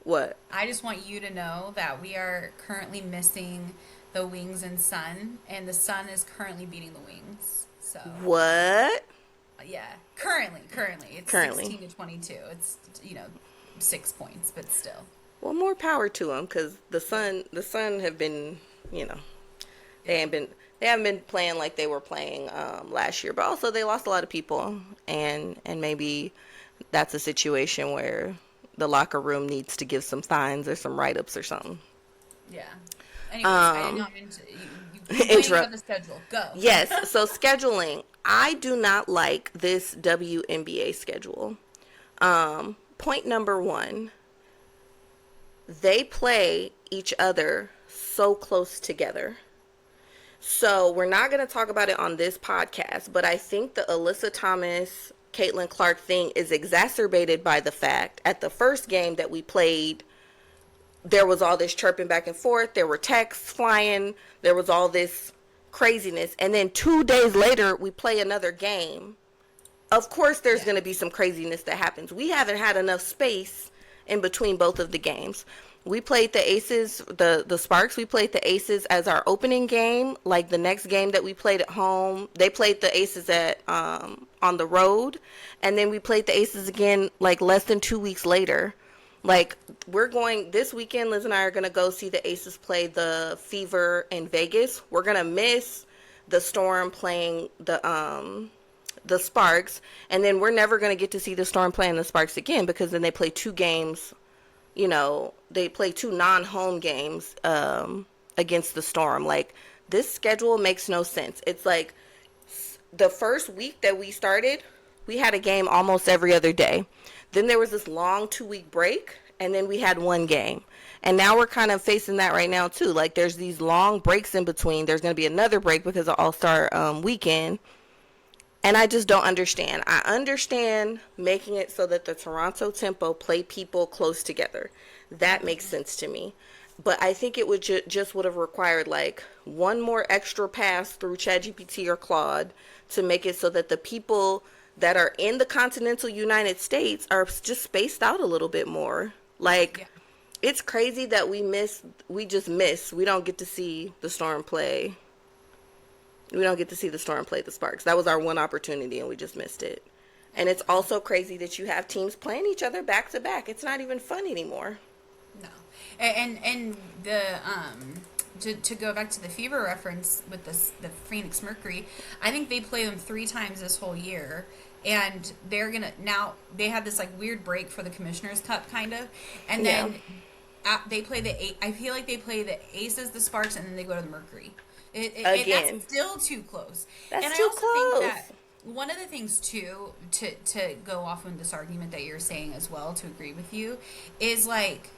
what? I just want you to know that we are currently missing the Wings and Sun, and the Sun is currently beating the Wings. So What? yeah, currently it's 16-22. It's 6 points, but still. Well, more power to them, because the Sun have been, they haven't been playing like they were playing last year, but also they lost a lot of people, and maybe that's a situation where the locker room needs to give some fines or some write-ups or something. Yeah. Anyways, I did not mean to you Interrupt. the schedule. Go. Yes, so scheduling. I do not like this WNBA schedule. Point number one, they play each other so close together. So we're not going to talk about it on this podcast, but I think the Alyssa Thomas, Caitlin Clark thing is exacerbated by the fact at the first game that we played, there was all this chirping back and forth. There were texts flying. There was all this craziness. And then 2 days later, we play another game. Of course, there's going to be some craziness that happens. We haven't had enough space in between both of the games. We played the Aces, the Sparks, we played the Aces as our opening game. Like the next game that we played at home, they played the Aces at on the road. And then we played the Aces again like less than 2 weeks later. Like, we're going, this weekend, Liz and I are going to go see the Aces play the Fever in Vegas. We're going to miss the Storm playing the Sparks. And then we're never going to get to see the Storm playing the Sparks again, because then they play 2 games, they play 2 non-home games against the Storm. Like, this schedule makes no sense. It's like the first week that we started, we had a game almost every other day. Then there was this long 2-week break, and then we had 1 game. And now we're kind of facing that right now, too. Like, there's these long breaks in between. There's going to be another break because of All-Star weekend. And I just don't understand. I understand making it so that the Toronto Tempo play people close together. That makes sense to me. But I think it would just would have required, like, 1 more extra pass through ChatGPT or Claude to make it so that the people that are in the continental United States are just spaced out a little bit more. Like, It's crazy that we just miss. We don't get to see the Storm play. We don't get to see the Storm play the Sparks. That was our one opportunity, and we just missed it. And it's also crazy that you have teams playing each other back to back. It's not even fun anymore. No. And the to go back to the Fever reference with the Phoenix Mercury, I think they play them 3 times this whole year. And they're going to, now, they had this, like, weird break for the Commissioner's Cup, kind of. And then they play I feel like they play the Aces, the Sparks, and then they go to the Mercury. That's still too close. That's and too I also close. think that one of the things, too, to go off on this argument that you're saying as well, to agree with you, is, like,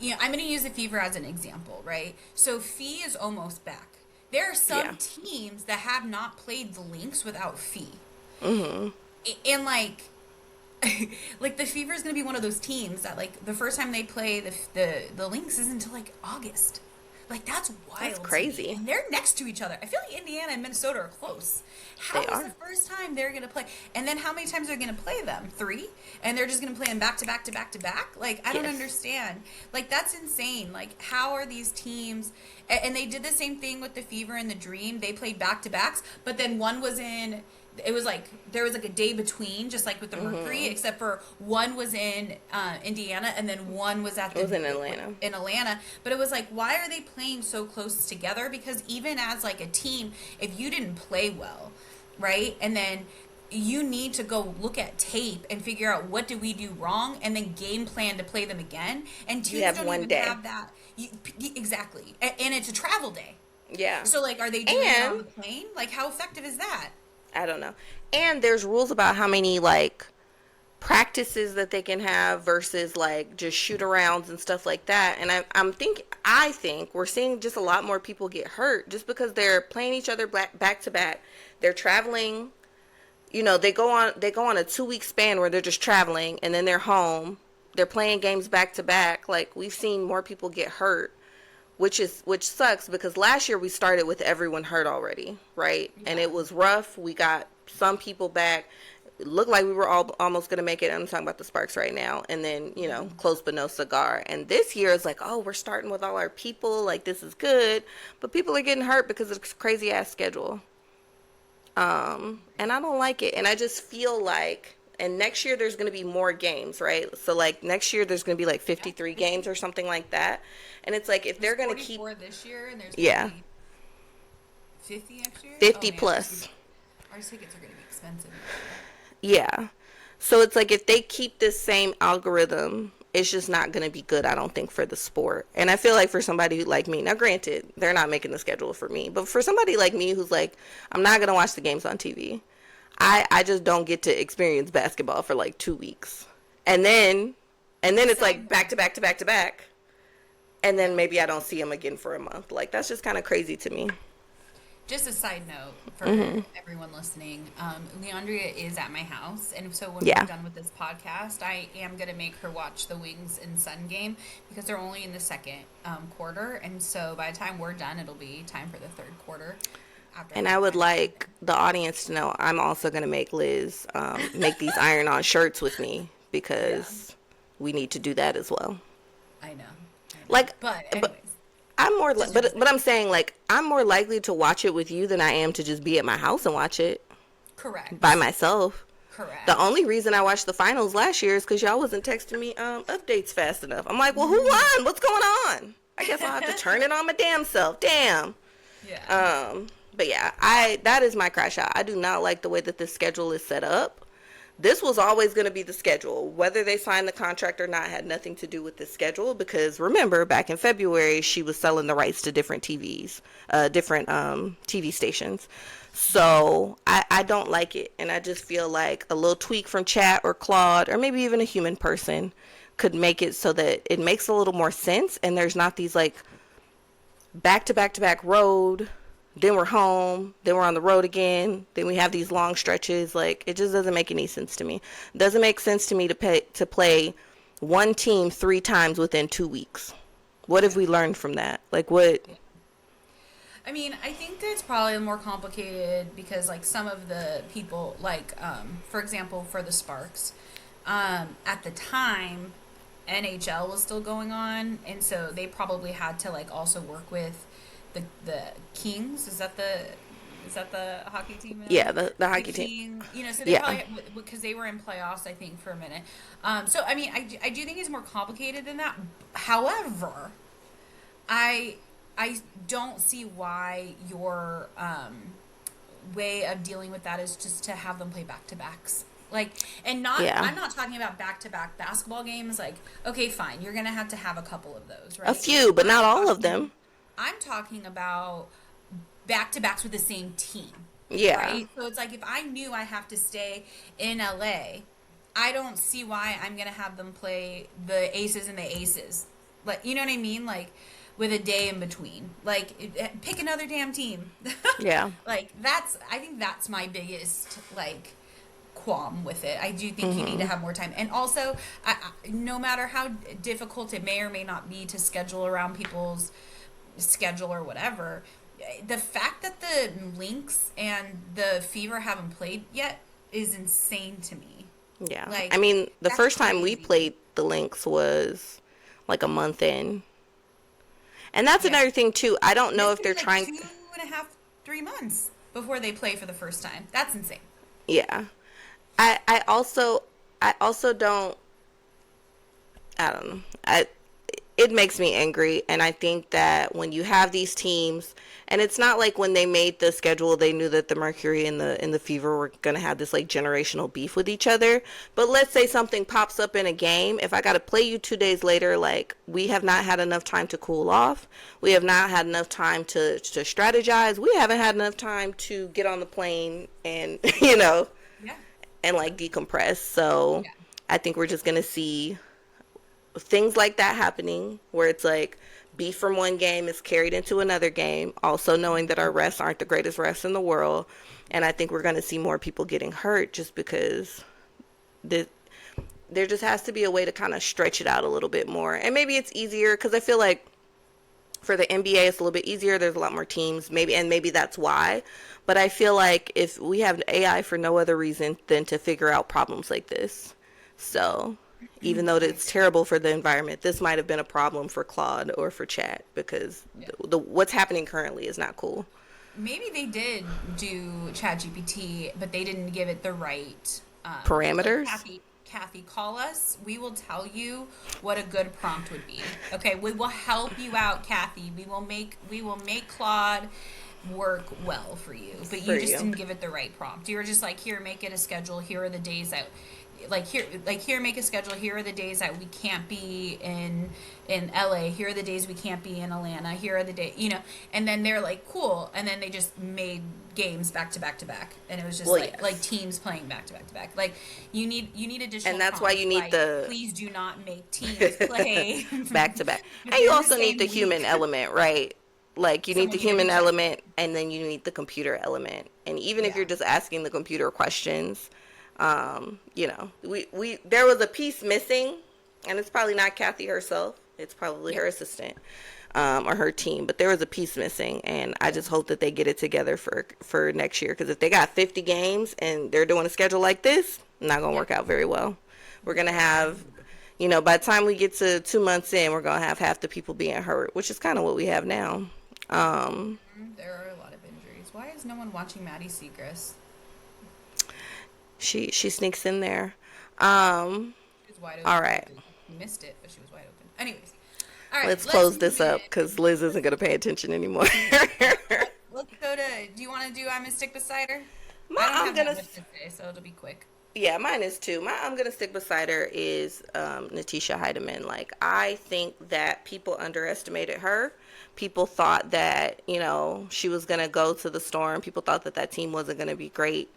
I'm going to use the Fever as an example, right? So Fee is almost back. There are some teams that have not played the Lynx without Fee. Mm-hmm. And like the Fever is going to be one of those teams that, like, the first time they play the Lynx is until, like, August. Like, that's wild. That's crazy. And they're next to each other. I feel like Indiana and Minnesota are close. How is the first time they're going to play? And then how many times are they going to play them? 3? And they're just going to play them back to back to back to back? Like, I don't understand. Like, that's insane. Like, how are these teams... And they did the same thing with the Fever and the Dream. They played back to backs, but then one was in... It was like there was like a day between, just like with the Mercury, except for one was in Indiana and then one was in Atlanta. In Atlanta, but it was like, why are they playing so close together? Because even as like a team, if you didn't play well, right, and then you need to go look at tape and figure out what did we do wrong, and then game plan to play them again. And teams don't even have that. Exactly, and it's a travel day. Yeah. So like, are they doing it on the plane? Like, how effective is that? I don't know. And there's rules about how many, like, practices that they can have versus, like, just shoot-arounds and stuff like that. And I think we're seeing just a lot more people get hurt just because they're playing each other back to back. They're traveling. They go on a 2-week span where they're just traveling, and then they're home. They're playing games back to back. Like, we've seen more people get hurt which sucks because last year we started with everyone hurt already, right? Yeah. And it was rough. We got some people back. It looked like we were all almost going to make it. I'm talking about the Sparks right now. And then, you know, close but no cigar. And this year it's like, oh, we're starting with all our people. Like, this is good. But people are getting hurt because of this crazy ass schedule. And I don't like it. And I just feel like, and next year there's going to be more games, right? So like next year there's going to be like 53 games or something like that. And it's like, if they're going to keep this year and there's 50 next year, 50 plus. Our tickets are going to be expensive. Yeah. So it's like, if they keep this same algorithm, it's just not going to be good, I don't think, for the sport. And I feel like for somebody like me, now granted, they're not making the schedule for me, but for somebody like me who's like, I'm not going to watch the games on TV. I just don't get to experience basketball for like 2 weeks. And then it's like back to back to back to back. And then maybe I don't see them again for a month. Like, that's just kind of crazy to me. Just a side note for everyone listening, Leandria is at my house, and so when we're done with this podcast, I am going to make her watch the Wings and Sun game because they're only in the second quarter, and so by the time we're done, it'll be time for the third quarter. And I would like the audience to know I'm also going to make Liz make these iron-on shirts with me because we need to do that as well. I know. Like, but anyways. I'm more, but I'm saying, like, I'm more likely to watch it with you than I am to just be at my house and watch it. Correct. By myself. Correct. The only reason I watched the finals last year is because y'all wasn't texting me updates fast enough. I'm like, well, who won? What's going on? I guess I'll have to turn it on my damn self. Damn. Yeah. But yeah, that is my crash out. I do not like the way that this schedule is set up. This was always going to be the schedule. Whether they signed the contract or not had nothing to do with this schedule, because remember, back in February, she was selling the rights to different TV stations. So I don't like it. And I just feel like a little tweak from chat or Claude or maybe even a human person could make it so that it makes a little more sense. And there's not these like back to back to back road. Then we're home, then we're on the road again, then we have these long stretches. Like, it just doesn't make any sense to me. It doesn't make sense to me to play one team 3 times within 2 weeks. What have we learned from that? Like, what? I mean, I think that it's probably more complicated because, like, some of the people, like, for example, for the Sparks, at the time, NHL was still going on, and so they probably had to, like, also work with the Kings. Is that the hockey team now? Yeah, the hockey team. You know, so they probably, because they were in playoffs, I think, for a minute. So I mean, I do think it's more complicated than that. However, I don't see why your way of dealing with that is just to have them play back-to-backs. Like, and not, I'm not talking about back-to-back basketball games. Like, okay, fine, you're going to have a couple of those, right? A few, but not all of them. I'm talking about back-to-backs with the same team. Yeah. Right? So it's like, if I knew I have to stay in LA, I don't see why I'm going to have them play the Aces and the Aces. Like, you know what I mean? Like, with a day in between. Like, pick another damn team. Yeah. Like, I think that's my biggest, like, qualm with it. I do think you need to have more time. And also, no matter how difficult it may or may not be to schedule around people's schedule or whatever, the fact that the Lynx and the Fever haven't played yet is insane to me. Yeah. Like, I mean, the first time crazy. we played the Lynx was like a month in. And that's another thing too. I don't know if they're like trying 2.5, 3 months before they play for the first time. That's insane. Yeah. I also don't know. It makes me angry, and I think that when you have these teams, and it's not like when they made the schedule they knew that the Mercury and the Fever were going to have this like generational beef with each other, but let's say something pops up in a game. If I got to play you 2 days later, like, we have not had enough time to cool off, we have not had enough time to strategize, we haven't had enough time to get on the plane and and like decompress. So I think we're just going to see things like that happening, where it's like beef from one game is carried into another game, also knowing that our refs aren't the greatest refs in the world. And I think we're going to see more people getting hurt just because there just has to be a way to kind of stretch it out a little bit more. And maybe it's easier because I feel like For the NBA, it's a little bit easier. There's a lot more teams, maybe that's why. But I feel like if we have AI for no other reason than to figure out problems like this. So even though it's terrible for the environment, this might have been a problem for Claude or for Chat, because the what's happening currently is not cool. Maybe they did do ChatGPT, but they didn't give it the right Parameters. Kathy, call us. We will tell you what a good prompt would be. Okay, we will help you out, Kathy. We will make Claude work well for you. But you just didn't give it the right prompt. You were just like, here, make it a schedule. Here are the days that here, make a schedule. Here are the days that we can't be in LA. Here are the days we can't be in Atlanta. Here are the days, and then they're like, cool. And then they just made games back to back to back. And it was just like teams playing back to back to back. Like you need additional. And that's why you need please do not make teams play back to back. And you also need the human element, right? Like you need the human element, and then you need the computer element. And even if you're just asking the computer questions, there was a piece missing, and it's probably not Kathy herself. It's probably her assistant or her team, but there was a piece missing, and I just hope that they get it together for next year, because if they got 50 games and they're doing a schedule like this, not going to work out very well. We're going to have, by the time we get to 2 months in, we're going to have half the people being hurt, which is kind of what we have now. There are a lot of injuries. Why is no one watching Maddie Segrist? She sneaks in there. She was wide open. All right. You missed it, but she was wide open. Anyways. All right. Let's close this up, because Liz isn't going to pay attention anymore. Let's go to, do you want to do I'm going to stick beside her? I'm going to say, so it'll be quick. Yeah, mine is too. My I'm going to stick beside her is Natiasha Hiedeman. Like, I think that people underestimated her. People thought that, she was going to go to the Storm. People thought that team wasn't going to be great.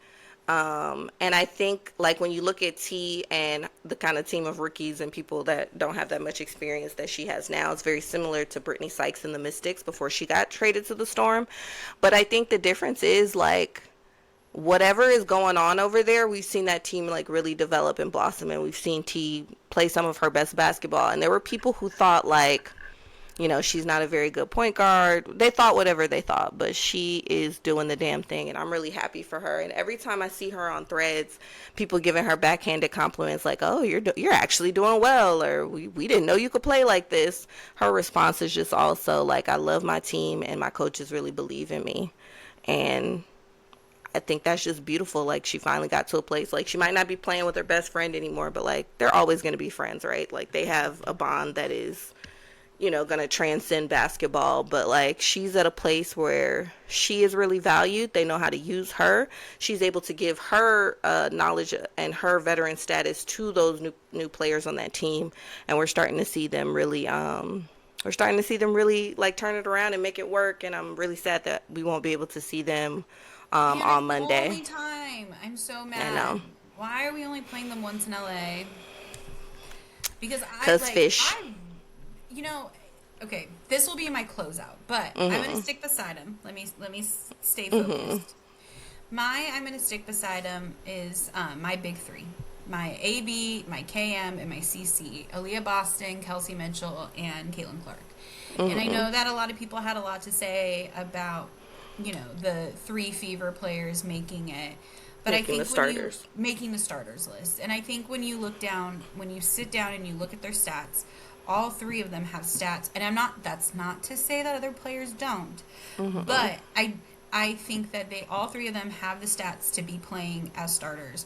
And I think, like, when you look at T and the kind of team of rookies and people that don't have that much experience that she has now, it's very similar to Brittany Sykes and the Mystics before she got traded to the Storm. But I think the difference is, like, whatever is going on over there, we've seen that team, like, really develop and blossom, and we've seen T play some of her best basketball. And there were people who thought, like, she's not a very good point guard. They thought whatever they thought, but she is doing the damn thing, and I'm really happy for her. And every time I see her on threads, people giving her backhanded compliments like, oh, you're actually doing well, or we didn't know you could play like this. Her response is just also like, I love my team, and my coaches really believe in me. And I think that's just beautiful. Like, she finally got to a place, like, she might not be playing with her best friend anymore, but, like, they're always going to be friends, right? Like, they have a bond that is, going to transcend basketball. But, like, she's at a place where she is really valued. They know how to use her. She's able to give her knowledge and her veteran status to those new players on that team. And we're starting to see them really, like, turn it around and make it work. And I'm really sad that we won't be able to see them on Monday. Only time. I'm so mad. I know. Why are we only playing them once in LA? Because fish. Okay, this will be my closeout, but I'm gonna stick beside him. Let me stay focused. My I'm gonna stick beside him is my big three: my AB, my KM, and my CC. Aliyah Boston, Kelsey Mitchell, and Caitlin Clark. And I know that a lot of people had a lot to say about the 3 Fever players making it. But I think making the starters list. And I think when you sit down and you look at their stats, all 3 of them have stats. And that's not to say that other players don't. But I think that all 3 of them have the stats to be playing as starters.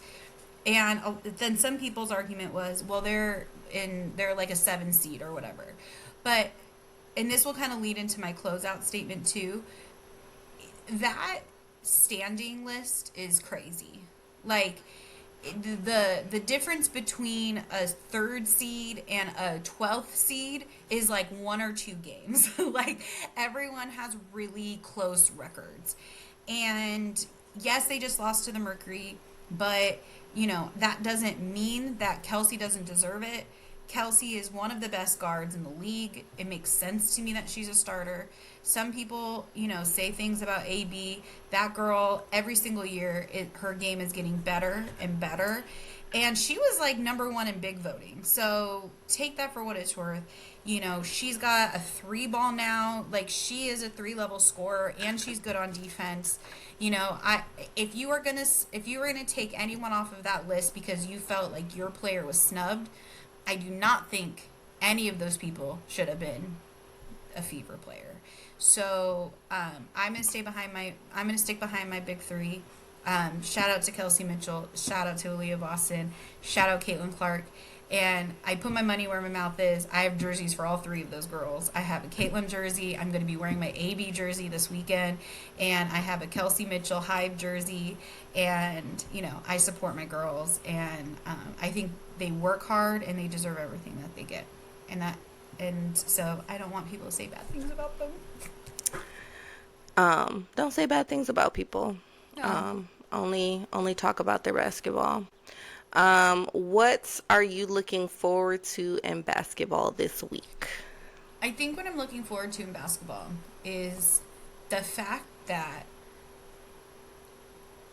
And then some people's argument was, well, they're like a 7 seed or whatever. But, and this will kind of lead into my closeout statement too, that standing list is crazy. Like, the difference between a 3rd seed and a 12th seed is like 1 or 2 games. Like, everyone has really close records. And yes, they just lost to the Mercury, but that doesn't mean that Kelsey doesn't deserve it. Kelsey is one of the best guards in the league. It makes sense to me that she's a starter. Some people, say things about AB. That girl, every single year, her game is getting better and better. And she was like number one in big voting. So take that for what it's worth. You know, she's got a 3-ball now. Like, she is a 3-level scorer, and she's good on defense. You know, if you were gonna take anyone off of that list because you felt like your player was snubbed, I do not think any of those people should have been a Fever player. So I'm gonna stick behind my big three. Shout out to Kelsey Mitchell. Shout out to Aliyah Boston. Shout out Caitlin Clark. And I put my money where my mouth is. I have jerseys for all 3 of those girls. I have a Caitlin jersey. I'm going to be wearing my AB jersey this weekend. And I have a Kelsey Mitchell Hive jersey. And, you know, I support my girls. And I think they work hard and they deserve everything that they get. And so I don't want people to say bad things about them. Don't say bad things about people. No. Only talk about their basketball. What are you looking forward to in basketball this week? I think what I'm looking forward to in basketball is the fact that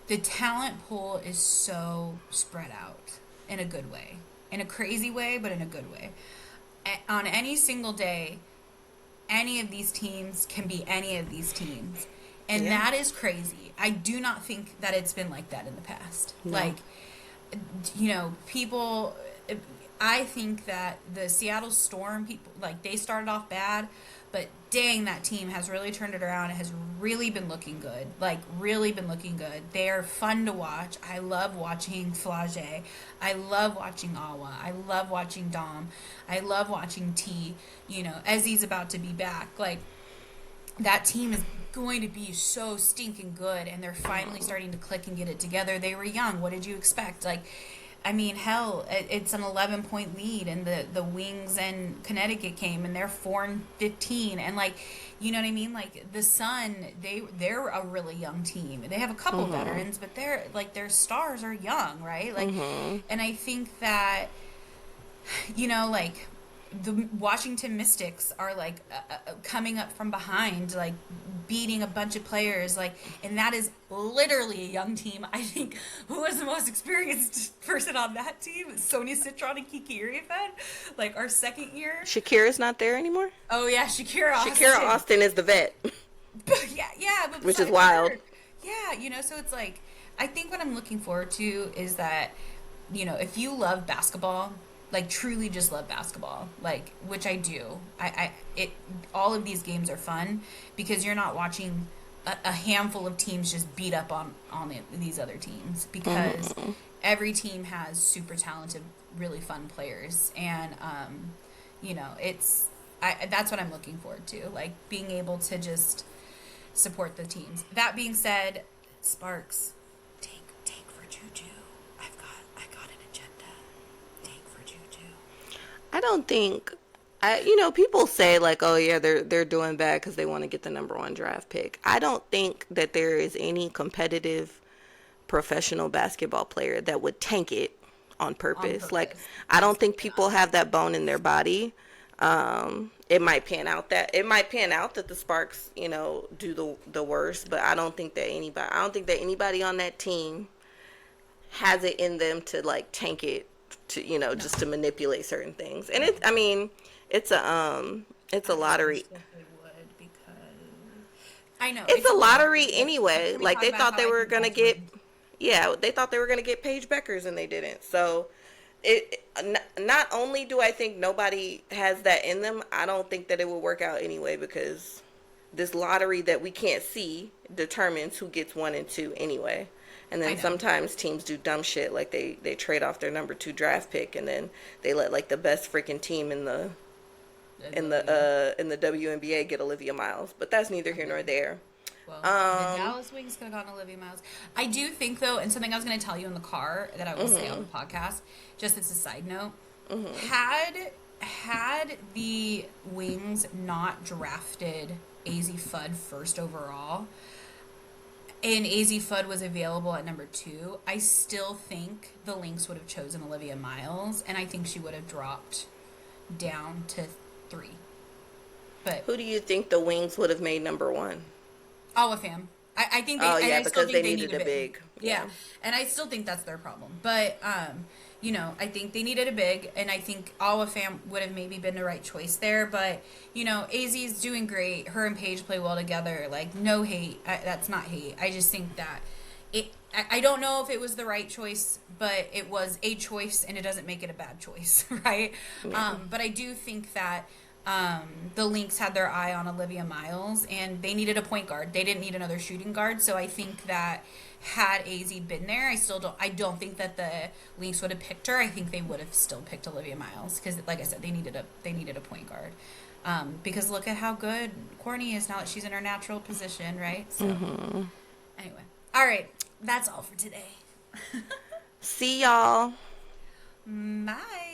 the talent pool is so spread out in a good way. In a crazy way, but in a good way. On any single day, any of these teams can be any of these teams. And that is crazy. I do not think that it's been like that in the past. No. Like, you know, people, I think that the Seattle Storm, people, like, they started off bad, but dang, that team has really turned it around. It has really been looking good. Like, really been looking good. They're fun to watch. I love watching Flage. I love watching Awa. I love watching Dom. I love watching T. You know, Ezzy's about to be back. Like, that team is going to be so stinking good, and they're finally starting to click and get it together. They were young. What did you expect? Like, I mean, hell, it's an 11-point lead, and the Wings and Connecticut came, and they're 4-15, and, like, you know what I mean? Like, the Sun, they're a really young team. They have a couple veterans, but they're, like, their stars are young, right? Like, and I think that, you know, like, the Washington Mystics are, like, coming up from behind, like, beating a bunch of players, like, and that is literally a young team. I think who was the most experienced person on that team? Sonia Citron and Kiki Urifen, like, our second year. Shakira's not there anymore? Oh, yeah, Shakira Austin. Shakira Austin is the vet. yeah. But which is wild. Yeah, you know, so it's like, I think what I'm looking forward to is that, you know, if you love basketball, like, truly just love basketball, like, which I do. All of these games are fun because you're not watching a handful of teams just beat up on these other teams, because every team has super talented, really fun players, and you know, that's what I'm looking forward to, like, being able to just support the teams. That being said, Sparks, take for Juju. I got an agenda. Take for Juju. I don't think, you know, people say, like, oh yeah, they're doing bad because they want to get the number 1 draft pick. I don't think that there is any competitive professional basketball player that would tank it on purpose. Like, I don't think people have that bone in their body. It might pan out that the Sparks, you know, do the worst, but I don't think that anybody on that team has it in them to, like, tank it, to, you know, just to manipulate certain things. And it's a lottery. I know. It's a lottery anyway. Like, they thought they were gonna get Paige Beckers, and they didn't. So not only do I think nobody has that in them, I don't think that it will work out anyway, because this lottery that we can't see determines who gets 1 and 2 anyway. And then sometimes teams do dumb shit, like they trade off their number 2 draft pick, and then they let, like, the best freaking team in the WNBA get Olivia Miles. But that's neither here nor there. Well, the Dallas Wings could have gotten Olivia Miles. I do think, though, and something I was going to tell you in the car that I will say on the podcast, just as a side note, had the Wings not drafted AZ Fudd first overall, and AZ Fudd was available at number 2, I still think the Lynx would have chosen Olivia Miles, and I think she would have dropped down to 3. But who do you think the Wings would have made number 1? Awa Fam. I think they, Oh, and yeah, I still because think they needed a big. Yeah. And I still think that's their problem. But, you know, I think they needed a big, and I think Awa Fam would have maybe been the right choice there. But, you know, AZ's doing great. Her and Paige play well together. Like, no hate. That's not hate. I just think that I don't know if it was the right choice, but it was a choice, and it doesn't make it a bad choice, right? Yeah. But I do think that the Lynx had their eye on Olivia Miles, and they needed a point guard. They didn't need another shooting guard, so I think that had AZ been there, I don't think that the Lynx would have picked her. I think they would have still picked Olivia Miles because, like I said, they needed a point guard. Because look at how good Courtney is now that she's in her natural position, right? So anyway, all right, that's all for today. See y'all. Bye.